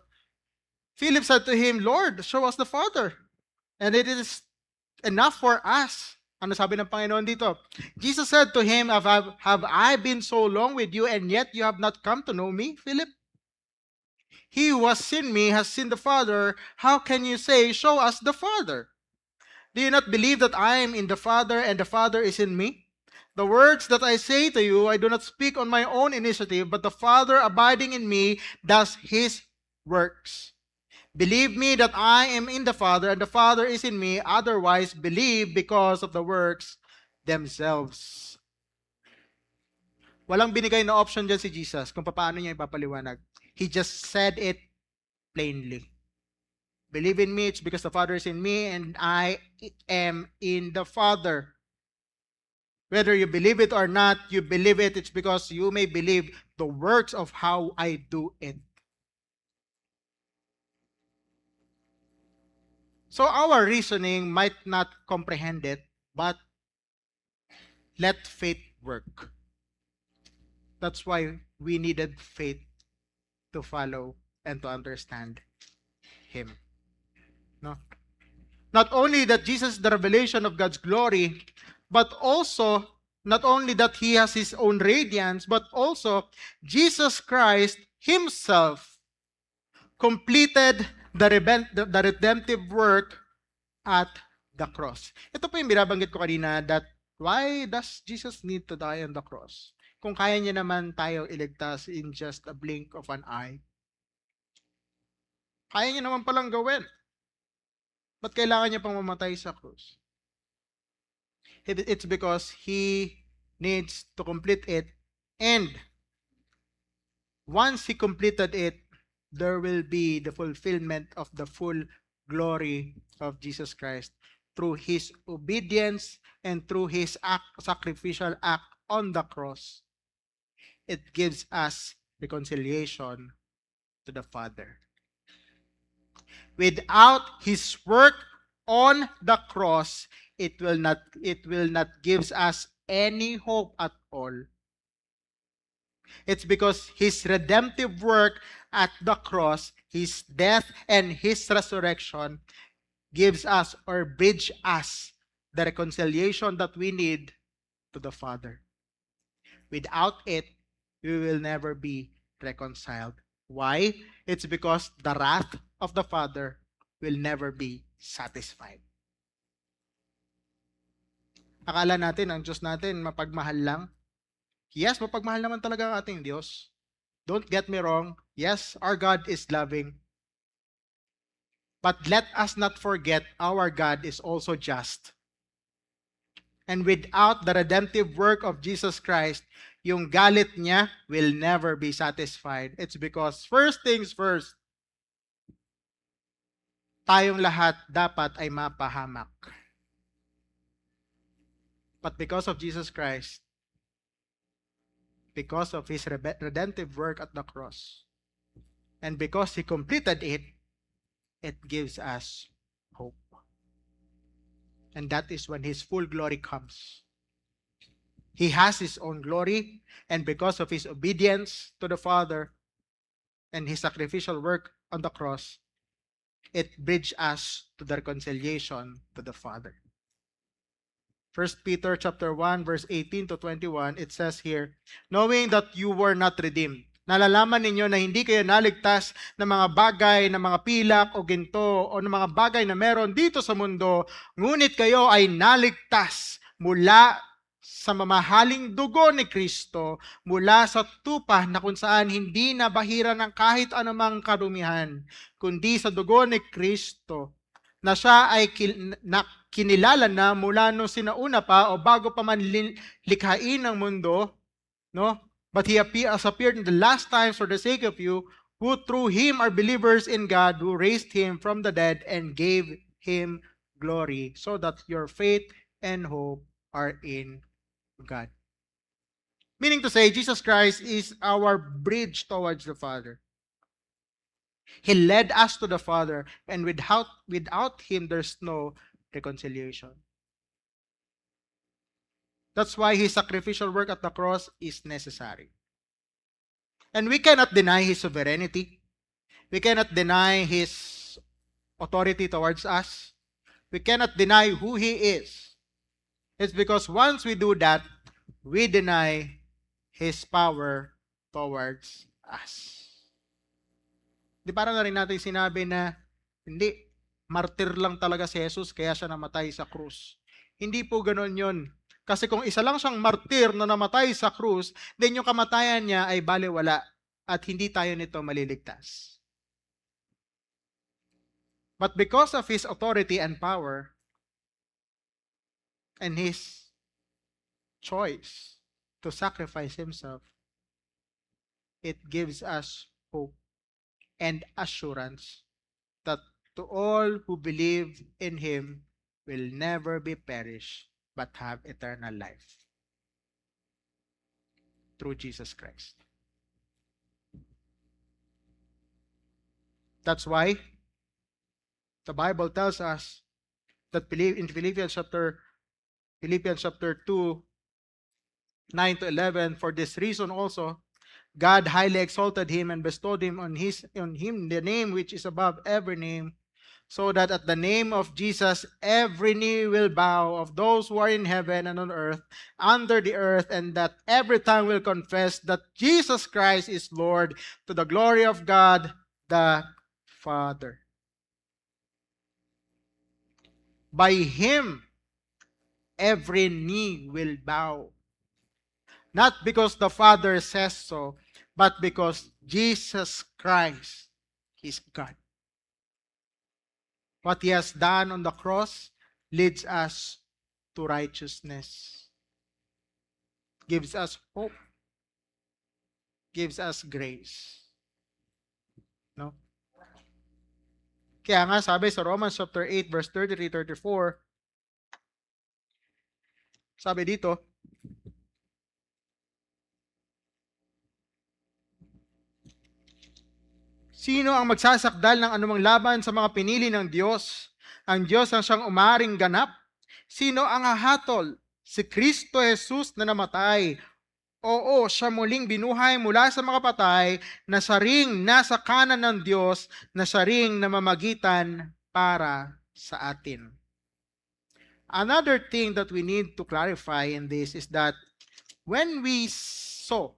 Philip said to Him, Lord, show us the Father, and it is enough for us. Ano sabi ng Panginoon dito? Jesus said to him, have I been so long with you, and yet you have not come to know me, Philip? He who has seen me has seen the Father. How can you say, show us the Father? Do you not believe that I am in the Father and the Father is in me? The words that I say to you, I do not speak on my own initiative, but the Father abiding in me does His works. Believe me that I am in the Father and the Father is in me. Otherwise, believe because of the works themselves. Walang binigay na option dyan si Jesus kung paano niya ipapaliwanag. He just said it plainly. Believe in me, it's because the Father is in me and I am in the Father. Whether you believe it or not, you believe it, it's because you may believe the works of how I do it. So our reasoning might not comprehend it, but let faith work. That's why we needed faith to follow and to understand Him. No? Not only that Jesus is the revelation of God's glory, but also, not only that He has His own radiance, but also Jesus Christ Himself completed the redemptive work at the cross. Ito po yung binabanggit ko kanina, that why does Jesus need to die on the cross? Kung kaya niya naman tayo iligtas in just a blink of an eye. Kaya niya naman palang gawin. Ba't kailangan niya pang mamatay sa cross? It's because He needs to complete it, and once He completed it, there will be the fulfillment of the full glory of Jesus Christ through His obedience and through His sacrificial act on the cross. It gives us reconciliation to the Father. Without His work on the cross, it will not give us any hope at all. It's because His redemptive work at the cross, His death and His resurrection gives us or bridge us the reconciliation that we need to the Father. Without it, we will never be reconciled. Why? It's because the wrath of the Father will never be satisfied. Akala natin, ang Diyos natin, mapagmahal lang. Yes, mapagmahal naman talaga ang ating Diyos. Don't get me wrong. Yes, our God is loving. But let us not forget our God is also just. And without the redemptive work of Jesus Christ, yung galit niya will never be satisfied. It's because first things first, tayong lahat dapat ay mapahamak. But because of Jesus Christ, because of His redemptive work at the cross, and because He completed it, it gives us hope. And that is when His full glory comes. He has His own glory, and because of His obedience to the Father and His sacrificial work on the cross, it bridged us to the reconciliation to the Father. 1 Peter chapter 1 verse 18 to 21, it says here, knowing that you were not redeemed. Nalalaman ninyo na hindi kayo naligtas ng mga bagay, ng mga pilak o ginto o ng mga bagay na meron dito sa mundo, ngunit kayo ay naligtas mula sa mamahaling dugo ni Kristo, mula sa tupa na kung saan hindi nabahira ng kahit anumang karumihan, kundi sa dugo ni Kristo, na siya ay kinilala na mula nung sinauna pa o bago pa man likhain ng mundo, no? But He has appeared in the last times for the sake of you, who through Him are believers in God, who raised Him from the dead and gave Him glory, so that your faith and hope are in God. Meaning to say, Jesus Christ is our bridge towards the Father. He led us to the Father, and without Him, there's no reconciliation. That's why His sacrificial work at the cross is necessary. And we cannot deny His sovereignty. We cannot deny His authority towards us. We cannot deny who He is. It's because once we do that, we deny His power towards us. Di parang na rin natin sinabi na, hindi, martir lang talaga si Jesus kaya siya namatay sa krus. Hindi po ganoon yun. Kasi kung isa lang siyang martir na namatay sa krus, then yung kamatayan niya ay baliwala at hindi tayo nito maliligtas. But because of His authority and power and His choice to sacrifice Himself, it gives us hope and assurance that to all who believe in Him will never be perished but have eternal life through Jesus Christ. That's why the Bible tells us that in Philippians chapter 2, 9 to 11, for this reason also, God highly exalted Him and bestowed on Him the name which is above every name, so that at the name of Jesus every knee will bow, of those who are in heaven and on earth, under the earth, and that every tongue will confess that Jesus Christ is Lord, to the glory of God the Father. By Him every knee will bow. Not because the Father says so, but because Jesus Christ is God. What He has done on the cross leads us to righteousness, gives us hope, gives us grace. No? Kaya nga sabi sa Romans chapter 8 verse 33-34, sabi dito, sino ang magsasakdal ng anumang laban sa mga pinili ng Diyos? Ang Diyos ang siyang umaring ganap. Sino ang hahatol? Si Kristo Jesus na namatay. Oo, siya muling binuhay mula sa mga patay, na siya ring nasa kanan ng Diyos, na siya ring namamagitan para sa atin. Another thing that we need to clarify in this is that when we saw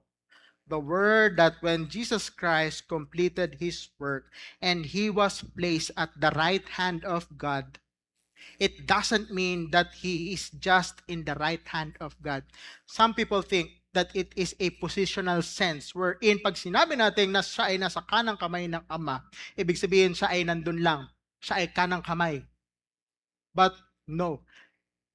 the word that when Jesus Christ completed His work and He was placed at the right hand of God, it doesn't mean that He is just in the right hand of God. Some people think, that it is a positional sense wherein pag sinabi natin na siya ay nasa kanang kamay ng Ama, ibig sabihin siya ay nandun lang. Siya ay kanang kamay. But no.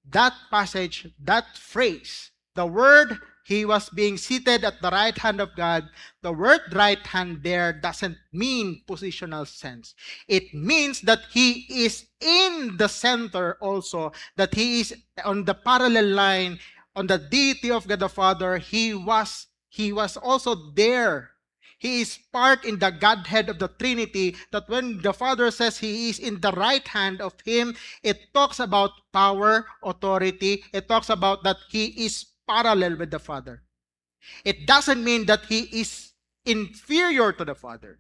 That passage, that phrase, the word he was being seated at the right hand of God, the word right hand there doesn't mean positional sense. It means that he is in the center also, that he is on the parallel line, on the deity of God the Father. He was also there. He is part in the Godhead of the Trinity, that when the Father says he is in the right hand of him, it talks about power, authority. It talks about that he is parallel with the Father. It doesn't mean that he is inferior to the Father.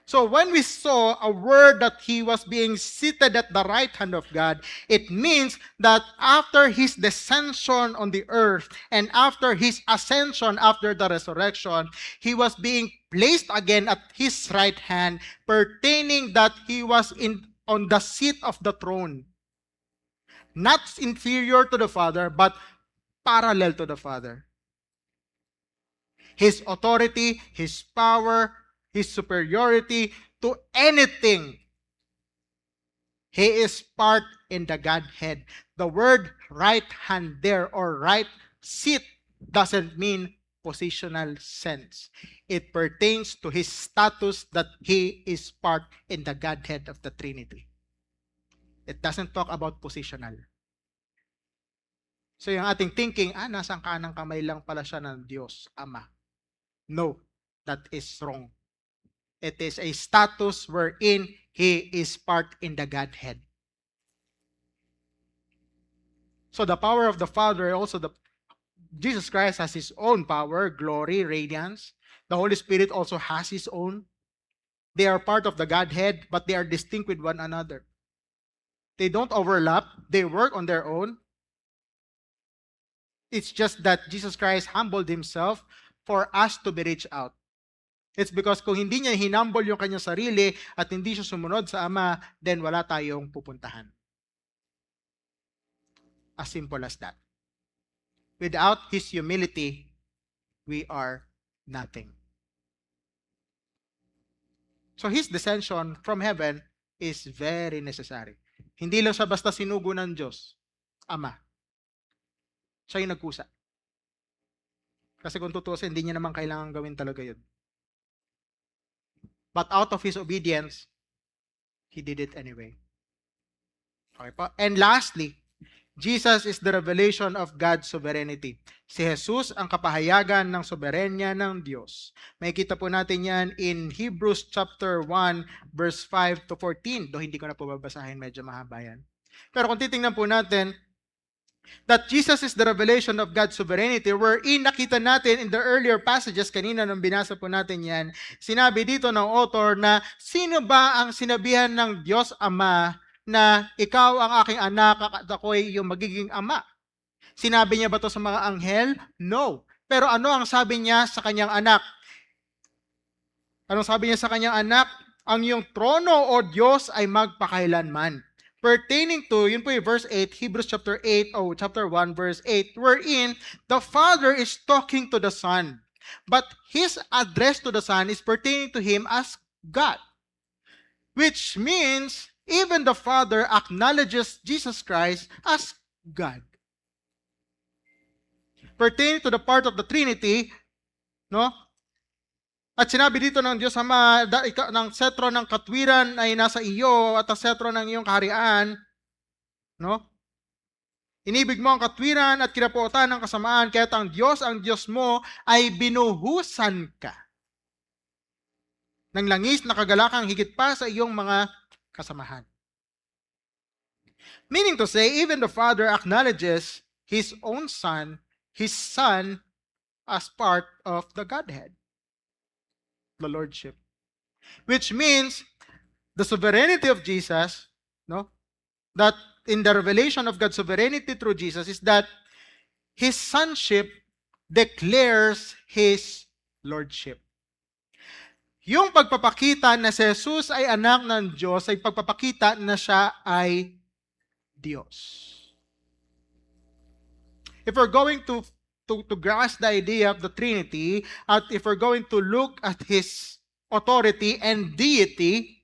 So when we saw a word that he was being seated at the right hand of God, it means that after his descension on the earth and after his ascension after the resurrection, he was being placed again at his right hand, pertaining that he was on the seat of the throne. Not inferior to the Father, but parallel to the Father. His authority, his power, his superiority to anything. He is part in the Godhead. The word right hand there or right seat doesn't mean positional sense. It pertains to his status that he is part in the Godhead of the Trinity. It doesn't talk about positional. So yung ating thinking, nasa kanang kamay lang pala siya ng Diyos, Ama. No, that is wrong. It is a status wherein he is part in the Godhead. So the power of the Father, also Jesus Christ has his own power, glory, radiance. The Holy Spirit also has his own. They are part of the Godhead, but they are distinct with one another. They don't overlap. They work on their own. It's just that Jesus Christ humbled himself for us to be reached out. It's because kung hindi niya hinumble yung kanyang sarili at hindi siya sumunod sa Ama, then wala tayong pupuntahan. As simple as that. Without his humility, we are nothing. So his descension from heaven is very necessary. Hindi lang siya basta sinugo ng Diyos, Ama. Siya yung nagkusa. Kasi kung tutusin, hindi niya naman kailangan gawin talaga yun. But out of his obedience, he did it anyway. Okay po? And lastly, Jesus is the revelation of God's sovereignty. Si Jesus ang kapahayagan ng soberenya ng Diyos. May kita po natin yan in Hebrews chapter 1, verse 5 to 14. Though hindi ko na po babasahin, medyo mahaba yan. Pero kung titingnan po natin, that Jesus is the revelation of God's sovereignty, wherein nakita natin in the earlier passages, kanina nung binasa po natin yan, sinabi dito ng author na, sino ba ang sinabihan ng Diyos Ama na ikaw ang aking anak at ako'y yung magiging ama? Sinabi niya ba to sa mga anghel? No. Pero ano ang sabi niya sa kanyang anak? Anong sabi niya sa kanyang anak? Ang iyong trono o Diyos ay magpakailanman. Pertaining to, yun po yung verse 8, Hebrews chapter 1, verse 8, wherein the Father is talking to the Son. But his address to the Son is pertaining to him as God. Which means, even the Father acknowledges Jesus Christ as God. Pertaining to the part of the Trinity, no? At sinabi dito ng Diyos Ama, ng setro ng katwiran ay nasa iyo at ang setro ng iyong kaharian, no? Inibig mo ang katwiran at kinapuotan ng kasamaan, kaya't ang Diyos mo, ay binuhusan ka ng langis na kagalakang higit pa sa iyong mga kasamahan. Meaning to say, even the Father acknowledges his own Son, his Son, as part of the Godhead. The Lordship. Which means the sovereignty of Jesus, no? That in the revelation of God's sovereignty through Jesus is that his sonship declares his lordship. Yung pagpapakita na si Jesus ay anak ng Diyos ay pagpapakita na siya ay Diyos. If we're going to to grasp the idea of the Trinity, at if we're going to look at His authority and deity,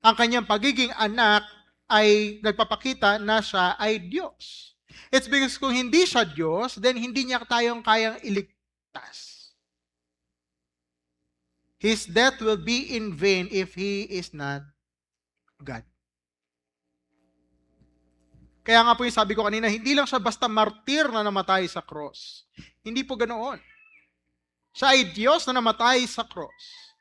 ang kanyang pagiging anak ay nagpapakita na siya ay Diyos. It's because kung hindi siya Diyos, then hindi niya tayong kayang iligtas. His death will be in vain if He is not God. Kaya nga po yung sabi ko kanina, hindi lang siya basta martir na namatay sa cross. Hindi po ganoon. Siya ay Diyos na namatay sa cross.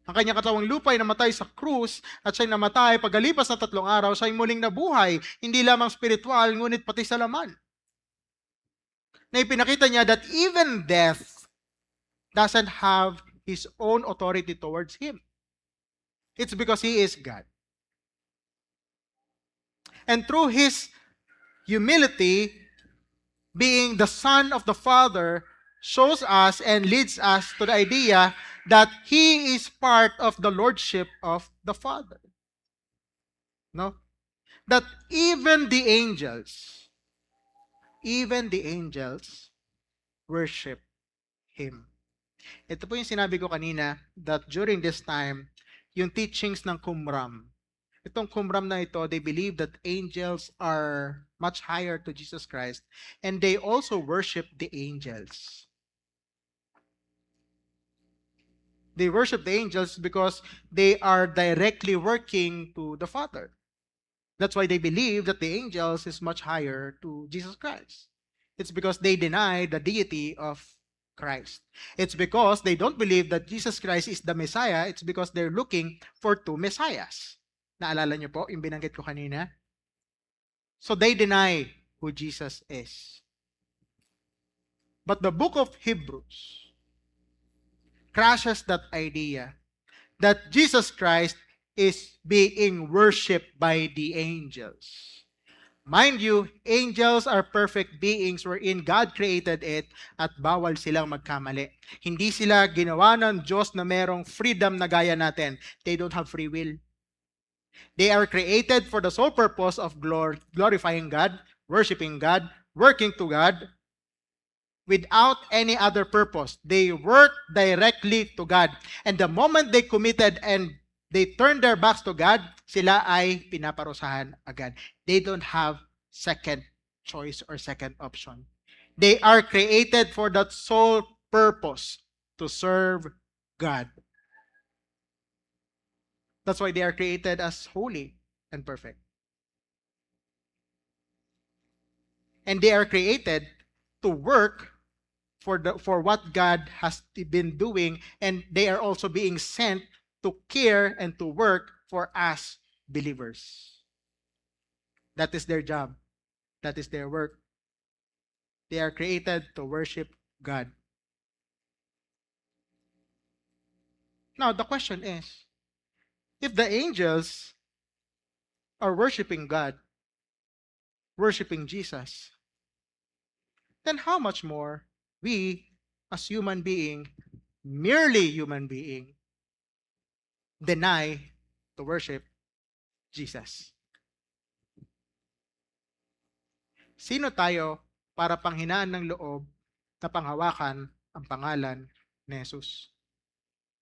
Ang kanyang katawang lupa ay namatay sa krus at siya'y namatay pagkalipas ng 3 araw, siya'y muling nabuhay, hindi lamang spiritual, ngunit pati sa laman. Na ipinakita niya that even death doesn't have His own authority towards Him. It's because He is God. And through His humility, being the Son of the Father, shows us and leads us to the idea that He is part of the Lordship of the Father. No? That even the angels worship Him. Ito po yung sinabi ko kanina, that during this time, yung teachings ng Qumran, itong Qumran na ito, they believe that angels are much higher to Jesus Christ, and they also worship the angels. They worship the angels because they are directly working to the Father. That's why they believe that the angels is much higher to Jesus Christ. It's because they deny the deity of Christ. It's because they don't believe that Jesus Christ is the Messiah. It's because they're looking for 2 Messiahs. Naalala niyo po yung binanggit ko kanina? So they deny who Jesus is. But the book of Hebrews crashes that idea that Jesus Christ is being worshipped by the angels. Mind you, angels are perfect beings wherein God created it at bawal silang magkamali. Hindi sila ginawa ng Diyos na merong freedom na gaya natin. They don't have free will. They are created for the sole purpose of glorifying God, worshiping God, working to God, without any other purpose. They work directly to God. And the moment they committed and they turned their backs to God, sila ay pinaparusahan agad. They don't have second choice or second option. They are created for that sole purpose, to serve God. That's why they are created as holy and perfect. And they are created to work for what God has been doing, and they are also being sent to care and to work for us believers. That is their job. That is their work. They are created to worship God. Now, the question is, if the angels are worshiping God, worshiping Jesus, then how much more we, as human being, merely human being, deny to worship Jesus? Sino tayo para panghinaan ng loob na panghawakan ang pangalan ni Jesus?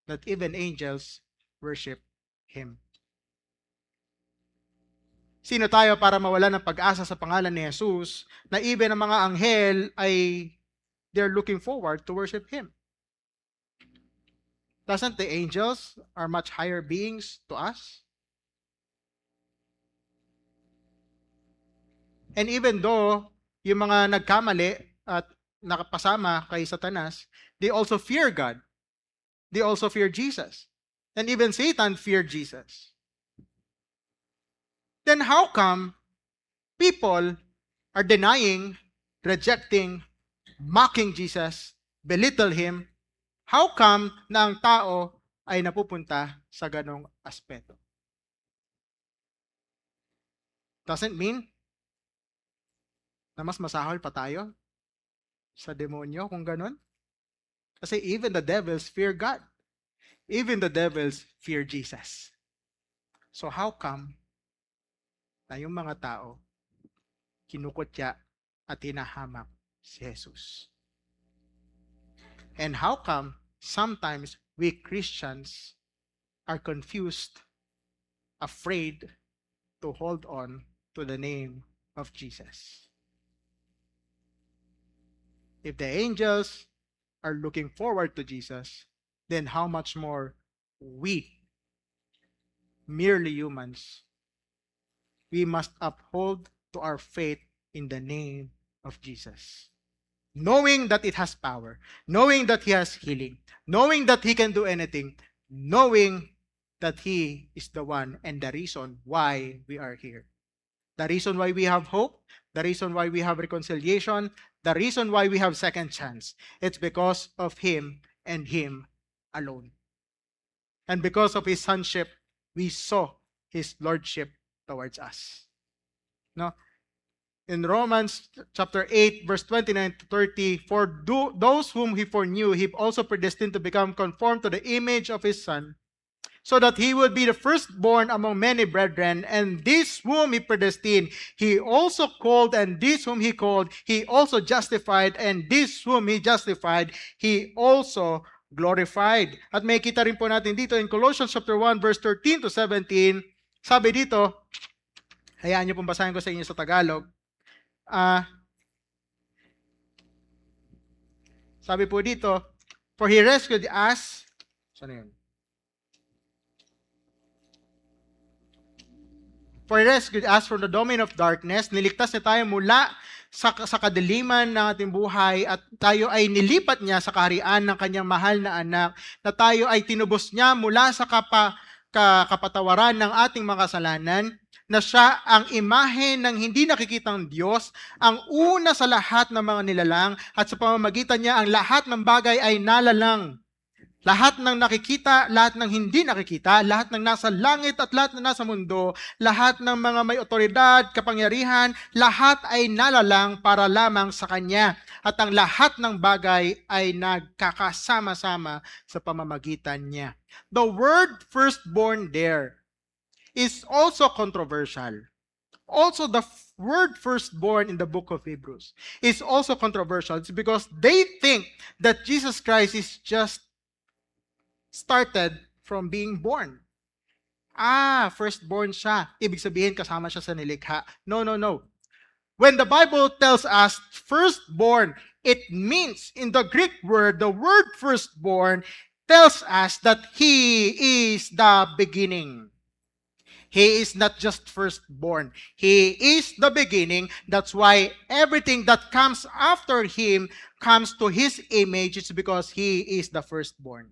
That even angels worship Him. Sino tayo para mawala ng pag-asa sa pangalan ni Jesus na even ang mga anghel ay they're looking forward to worship Him? Doesn't the angels are much higher beings to us? And even though yung mga nagkamali at nakapasama kay Satanas, they also fear God. They also fear Jesus. And even Satan feared Jesus. Then how come people are denying, rejecting, mocking Jesus, belittle Him? How come na ang tao ay napupunta sa ganong aspeto? Doesn't mean na mas masahol pa tayo sa demonyo kung ganon. Kasi even the devils fear God. Even the devils fear Jesus. So how come na yung mga tao kinukutya at hinahamak si Jesus. And how come sometimes we Christians are confused, afraid to hold on to the name of Jesus? If the angels are looking forward to Jesus, then how much more we, merely humans, we must uphold to our faith in the name of Jesus. Knowing that it has power, knowing that He has healing, knowing that He can do anything, knowing that He is the one and the reason why we are here. The reason why we have hope, the reason why we have reconciliation, the reason why we have second chance. It's because of Him and Him alone. And because of His sonship, we saw His lordship towards us. No? In Romans chapter 8, verse 29 to 30, for those whom He foreknew, He also predestined to become conformed to the image of His Son, so that He would be the firstborn among many brethren. And this whom He predestined, He also called, and this whom He called, He also justified, and this whom He justified, He also glorified. At may kita rin po natin dito in Colossians chapter 1, verse 13 to 17, sabi dito, hayaan niyo pong basahin ko sa inyo sa Tagalog. Sabi po dito, for He rescued us, saan yun? For He rescued us from the domain of darkness, niligtas niya tayo mula sa kadiliman ng ating buhay at tayo ay nilipat niya sa kaharian ng kanyang mahal na anak, na tayo ay tinubos niya mula sa kapatawaran ng ating mga kasalanan, na siya ang imahe ng hindi nakikitang Diyos, ang una sa lahat ng mga nilalang, at sa pamamagitan niya ang lahat ng bagay ay nalalang. Lahat ng nakikita, lahat ng hindi nakikita, lahat ng nasa langit at lahat ng nasa mundo, lahat ng mga may otoridad, kapangyarihan, lahat ay nalalang para lamang sa Kanya. At ang lahat ng bagay ay nagkakasama-sama sa pamamagitan niya. The word firstborn there is also controversial. Also, the word firstborn in the book of Hebrews is also controversial. It's because they think that Jesus Christ is just started from being born. Firstborn siya. Ibig sabihin, kasama siya sa nilikha. No. When the Bible tells us firstborn, it means, in the Greek word, the word firstborn tells us that He is the beginning. He is not just firstborn. He is the beginning. That's why everything that comes after Him comes to His image. It's because He is the firstborn.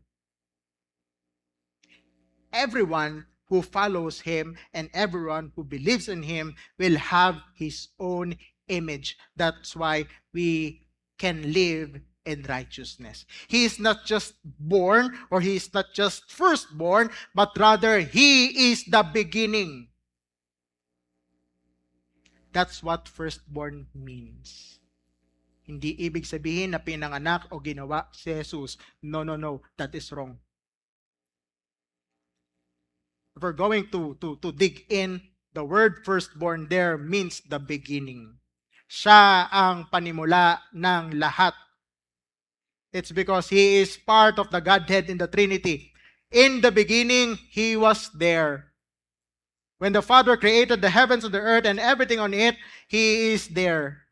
Everyone who follows Him and everyone who believes in Him will have His own image. That's why we can live in righteousness. He is not just born, or He is not just firstborn, but rather He is the beginning. That's what firstborn means. Hindi ibig sabihin na pinanganak o ginawa si Jesus. No. That is wrong. If we're going to dig in, the word firstborn there means the beginning. Siya ang panimula ng lahat. It's because He is part of the Godhead in the Trinity. In the beginning, He was there. When the Father created the heavens and the earth and everything on it, He is there.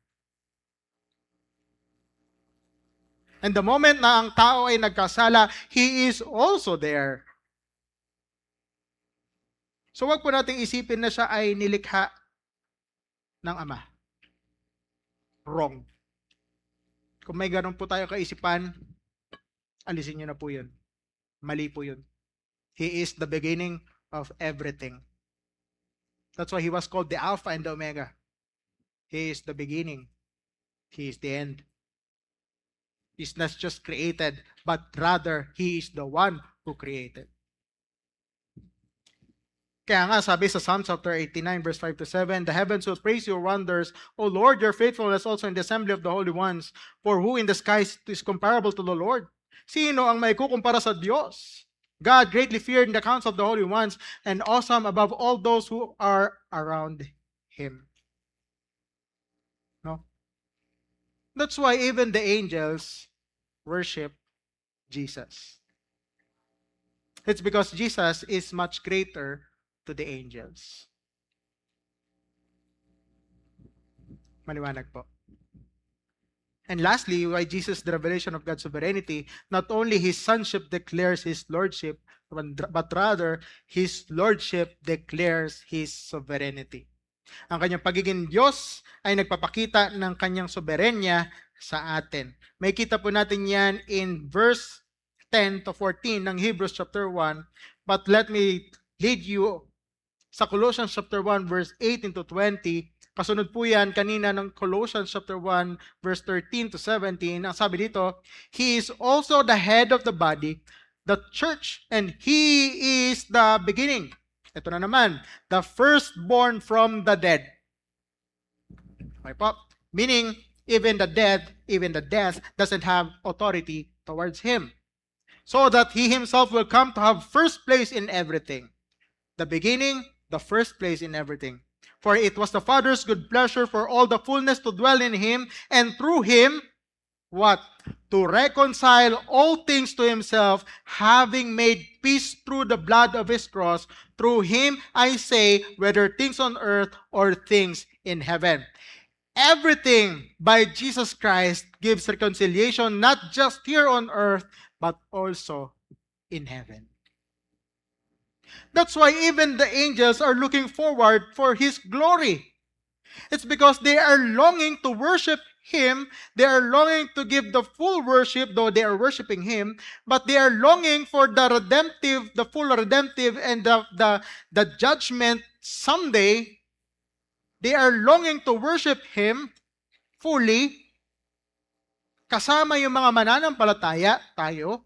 And the moment na ang tao ay nagkasala, He is also there. So wag po nating isipin na siya ay nilikha ng Ama. Wrong. Kung may ganun po tayo kaisipan, alisin nyo na po yun. Mali po yun. He is the beginning of everything. That's why He was called the Alpha and the Omega. He is the beginning. He is the end. He's not just created, but rather He is the one who created. Kaya nga sabi sa Psalm chapter 89 verse 5 to 7, the heavens will praise your wonders, O Lord, your faithfulness also in the assembly of the holy ones. For who in the skies is comparable to the Lord? Sino ang may kukumpara sa Diyos? God greatly feared in the counts of the holy ones, and awesome above all those who are around Him. No? That's why even the angels worship Jesus. It's because Jesus is much greater to the angels. Maliwanag po. And lastly, why Jesus, the revelation of God's sovereignty, not only His sonship declares His lordship, but rather His lordship declares His sovereignty. Ang kanyang pagiging Diyos ay nagpapakita ng kanyang soberenya sa atin. May kita po natin yan in verse 10 to 14 ng Hebrews chapter 1. But let me lead you sa Colossians chapter 1 verse 18 to 20. Kasunod po yan kanina ng Colossians chapter 1 verse 13 to 17. Ang sabi dito, He is also the head of the body, the church, and He is the beginning. Ito na naman, the firstborn from the dead. Okay po? Meaning, even the death doesn't have authority towards Him. So that He Himself will come to have first place in everything. The beginning, the first place in everything. For it was the Father's good pleasure for all the fullness to dwell in Him, and through Him, what? To reconcile all things to Himself, having made peace through the blood of His cross. Through Him, I say, whether things on earth or things in heaven. Everything by Jesus Christ gives reconciliation, not just here on earth, but also in heaven. That's why even the angels are looking forward for His glory. It's because they are longing to worship Him. They are longing to give the full worship, though they are worshiping Him, but they are longing for the redemptive, the full redemptive, and the judgment someday. They are longing to worship Him fully, kasama yung mga mananampalataya, tayo.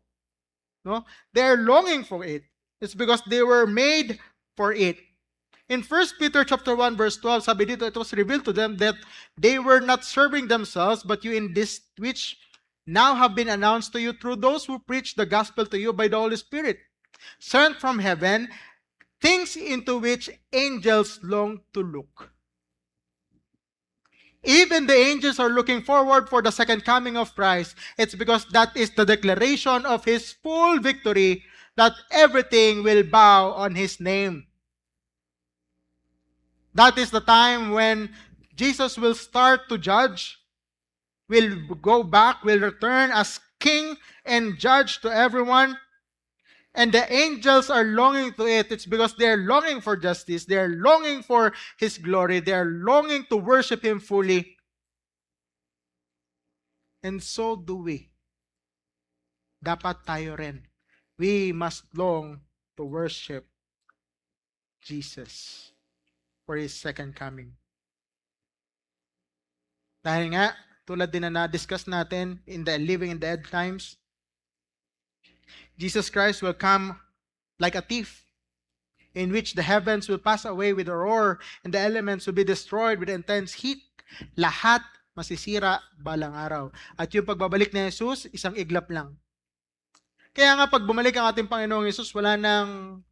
No? They are longing for it. It's because they were made for it. In 1 Peter chapter 1 verse 12, sabi dito, it was revealed to them that they were not serving themselves, but you in this which now have been announced to you through those who preach the gospel to you by the Holy Spirit, sent from heaven, things into which angels long to look. Even the angels are looking forward for the second coming of Christ. It's because that is the declaration of His full victory, that everything will bow on His name. That is the time when Jesus will start to judge, will go back, will return as King and judge to everyone. And the angels are longing to it. It's because they are longing for justice. They are longing for His glory. They are longing to worship Him fully. And so do we. Dapat tayo rin. We must long to worship Jesus for His second coming. Dahil nga, tulad din na na-discuss natin in the living in the end times, Jesus Christ will come like a thief, in which the heavens will pass away with a roar, and the elements will be destroyed with intense heat. Lahat masisira balang araw. At yung pagbabalik ni Jesus, isang iglap lang. Kaya nga pag bumalik ang ating Panginoong Jesus, wala nang,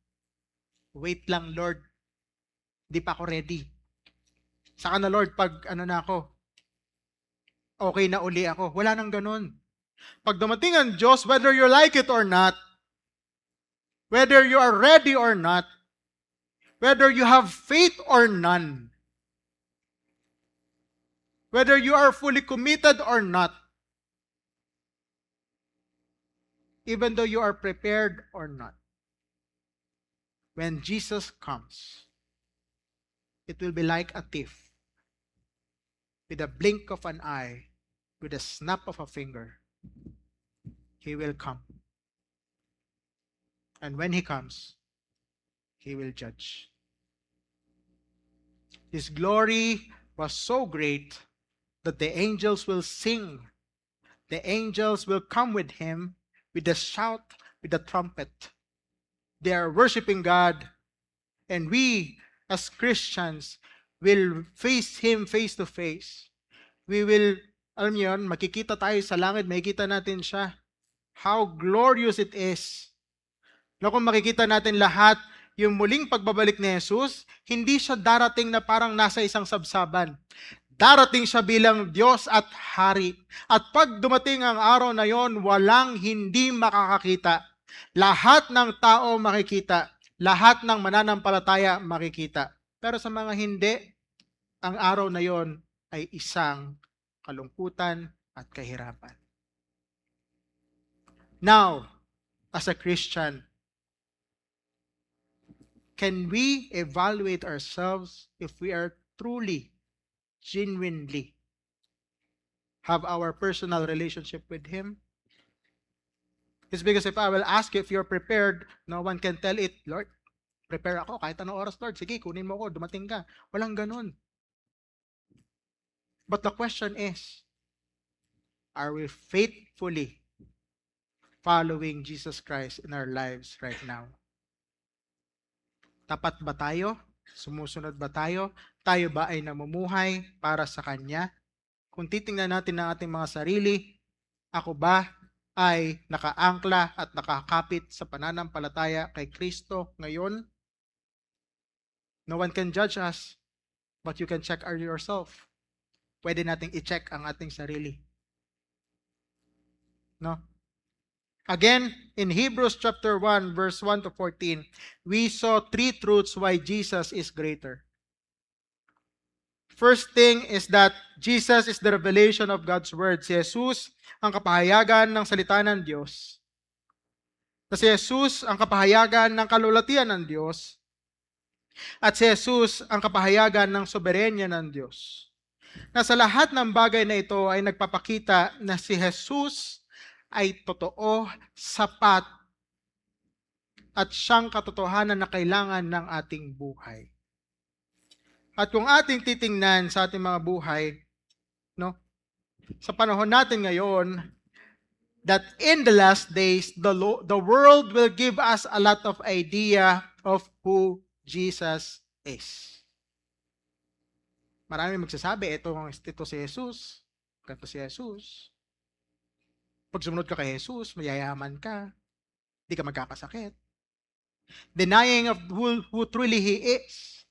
wait lang Lord, di pa ako ready. Saka na Lord, pag ano na ako, okay na uli ako. Wala nang ganun. Pag dumating ang Diyos, whether you like it or not, whether you are ready or not, whether you have faith or none, whether you are fully committed or not, even though you are prepared or not, when Jesus comes, it will be like a thief, with a blink of an eye, with a snap of a finger. He will come. And when He comes, He will judge. His glory was so great that the angels will sing. The angels will come with Him with a shout, with a trumpet. They are worshiping God. And we, as Christians, will face Him face to face. We will, alam niyo yun, makikita tayo sa langit, makikita natin siya. How glorious it is. Na kung makikita natin lahat, yung muling pagbabalik ni Jesus, hindi siya darating na parang nasa isang sabsaban. Darating siya bilang Diyos at Hari. At pag dumating ang araw na yon, walang hindi makakakita. Lahat ng tao makikita. Lahat ng mananampalataya makikita. Pero sa mga hindi, ang araw na yon ay isang kalungkutan at kahirapan. Now, as a Christian, can we evaluate ourselves if we are truly, genuinely have our personal relationship with Him? It's because if I will ask you if you're prepared, no one can tell it, Lord, prepare ako, kahit anong oras, Lord, sige, kunin mo ako, dumating ka. Walang ganun. But the question is, are we faithfully following Jesus Christ in our lives right now? Tapat ba tayo? Sumusunod ba tayo? Tayo ba ay namumuhay para sa Kanya? Kung titingnan natin ang ating mga sarili, ako ba ay nakaangkla at nakakapit sa pananampalataya kay Kristo ngayon? No one can judge us, but you can check yourself. Pwede nating i-check ang ating sarili. No? Again, in Hebrews chapter 1, verse 1 to 14, we saw three truths why Jesus is greater. First thing is that Jesus is the revelation of God's Word. Si Jesus ang kapahayagan ng salita ng Diyos. Si Jesus ang kapahayagan ng kalulatian ng Diyos. At si Jesus ang kapahayagan ng soberenya ng Diyos. Na sa lahat ng bagay na ito ay nagpapakita na si Jesus ay totoo, sapat, at siyang katotohanan na kailangan ng ating buhay. At kung ating titingnan sa ating mga buhay, no, sa panahon natin ngayon, that in the last days, the world will give us a lot of idea of who Jesus is. Marami magsasabi, ito si Jesus, ganito si Jesus. Pag sumunod ka kay Jesus, mayayaman ka, di ka magkakasakit. Denying of who truly He is.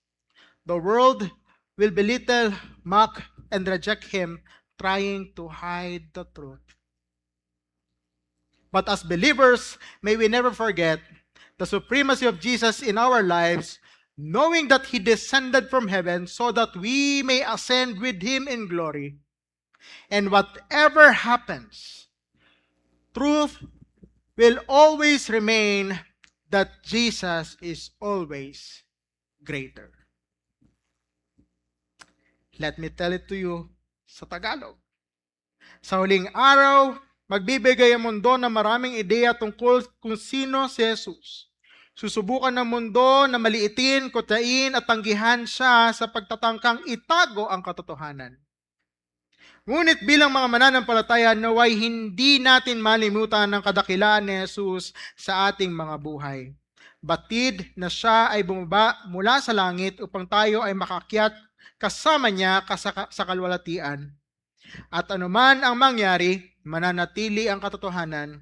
The world will belittle, mock, and reject Him, trying to hide the truth. But as believers, may we never forget the supremacy of Jesus in our lives, knowing that He descended from heaven so that we may ascend with Him in glory. And whatever happens, truth will always remain that Jesus is always greater. Let me tell it to you sa Tagalog. Sa huling araw, magbibigay ang mundo ng maraming ideya tungkol kung sino si Jesus. Susubukan ng mundo na maliitin, kutyain at tanggihan siya sa pagtatangkang itago ang katotohanan. Ngunit bilang mga mananampalataya, naway hindi natin malimutan ang kadakilaan ni Jesus sa ating mga buhay. Batid na siya ay bumaba mula sa langit upang tayo ay makakyat kasama niya sa kalwalatian. At anuman ang mangyari, mananatili ang katotohanan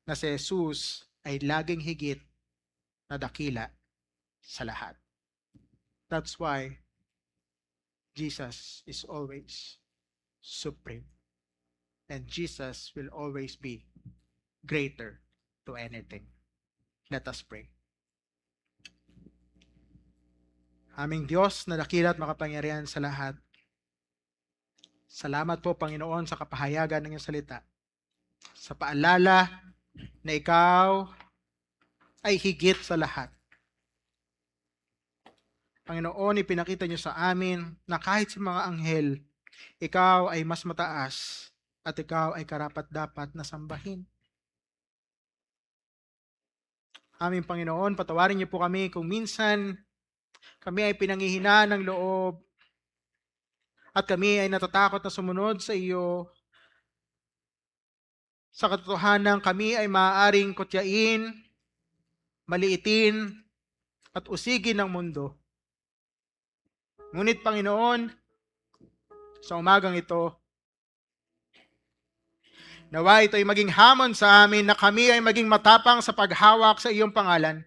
na si Jesus ay laging higit na dakila sa lahat. That's why Jesus is always supreme. And Jesus will always be greater to anything. Let us pray. Aming Diyos na dakila at makapangyarihan sa lahat, salamat po, Panginoon, sa kapahayagan ng iyong salita. Sa paalala na ikaw ay higit sa lahat. Panginoon, ipinakita niyo sa amin na kahit sa mga anghel, ikaw ay mas mataas at ikaw ay karapat-dapat na sambahin. Aming Panginoon, patawarin niyo po kami kung minsan kami ay pinanghihinaan ng loob at kami ay natatakot na sumunod sa iyo. Sa katotohanan, kami ay maaaring kutyain, maliitin, at usigin ng mundo. Ngunit Panginoon, sa umagang ito, nawa ito ay maging hamon sa amin na kami ay maging matapang sa paghawak sa iyong pangalan.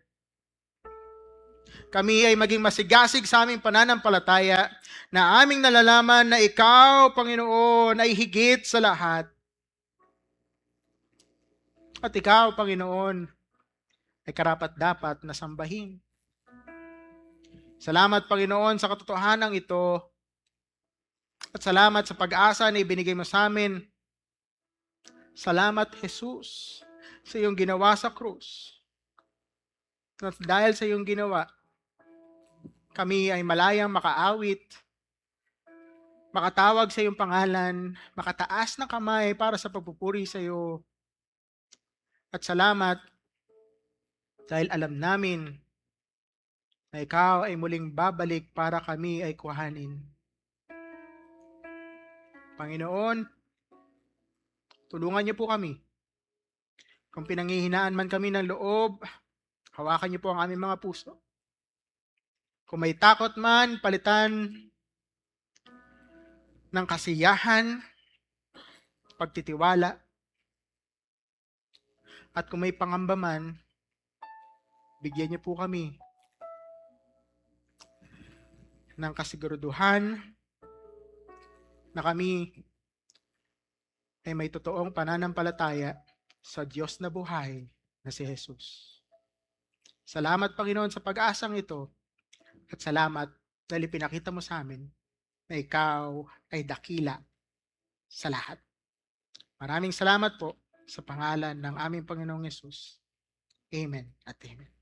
kami ay maging masigasig sa aming pananampalataya na aming nalalaman na Ikaw, Panginoon, ay higit sa lahat. At Ikaw, Panginoon, ay karapat-dapat na sambahin. Salamat, Panginoon, sa katotohanan ito. At salamat sa pag-asa na ibinigay mo sa amin. Salamat, Jesus, sa iyong ginawa sa krus. At dahil sa iyong ginawa, kami ay malayang makaawit, makatawag sa iyong pangalan, makataas ng kamay para sa pagpupuri sa iyo. At salamat dahil alam namin na Ikaw ay muling babalik para kami ay kuhanin. Panginoon, tulungan niyo po kami. Kung pinanghihinaan man kami ng loob, hawakan niyo po ang aming mga puso. Kung may takot man, palitan ng kasiyahan, pagtitiwala, at kung may pangamba man, bigyan niyo po kami ng kasiguraduhan na kami ay may totoong pananampalataya sa Diyos na buhay na si Jesus. Salamat, Panginoon, sa pag-asang ito at salamat dahil pinakita mo sa amin na Ikaw ay dakila sa lahat. Maraming salamat po sa pangalan ng aming Panginoong Jesus. Amen at amen.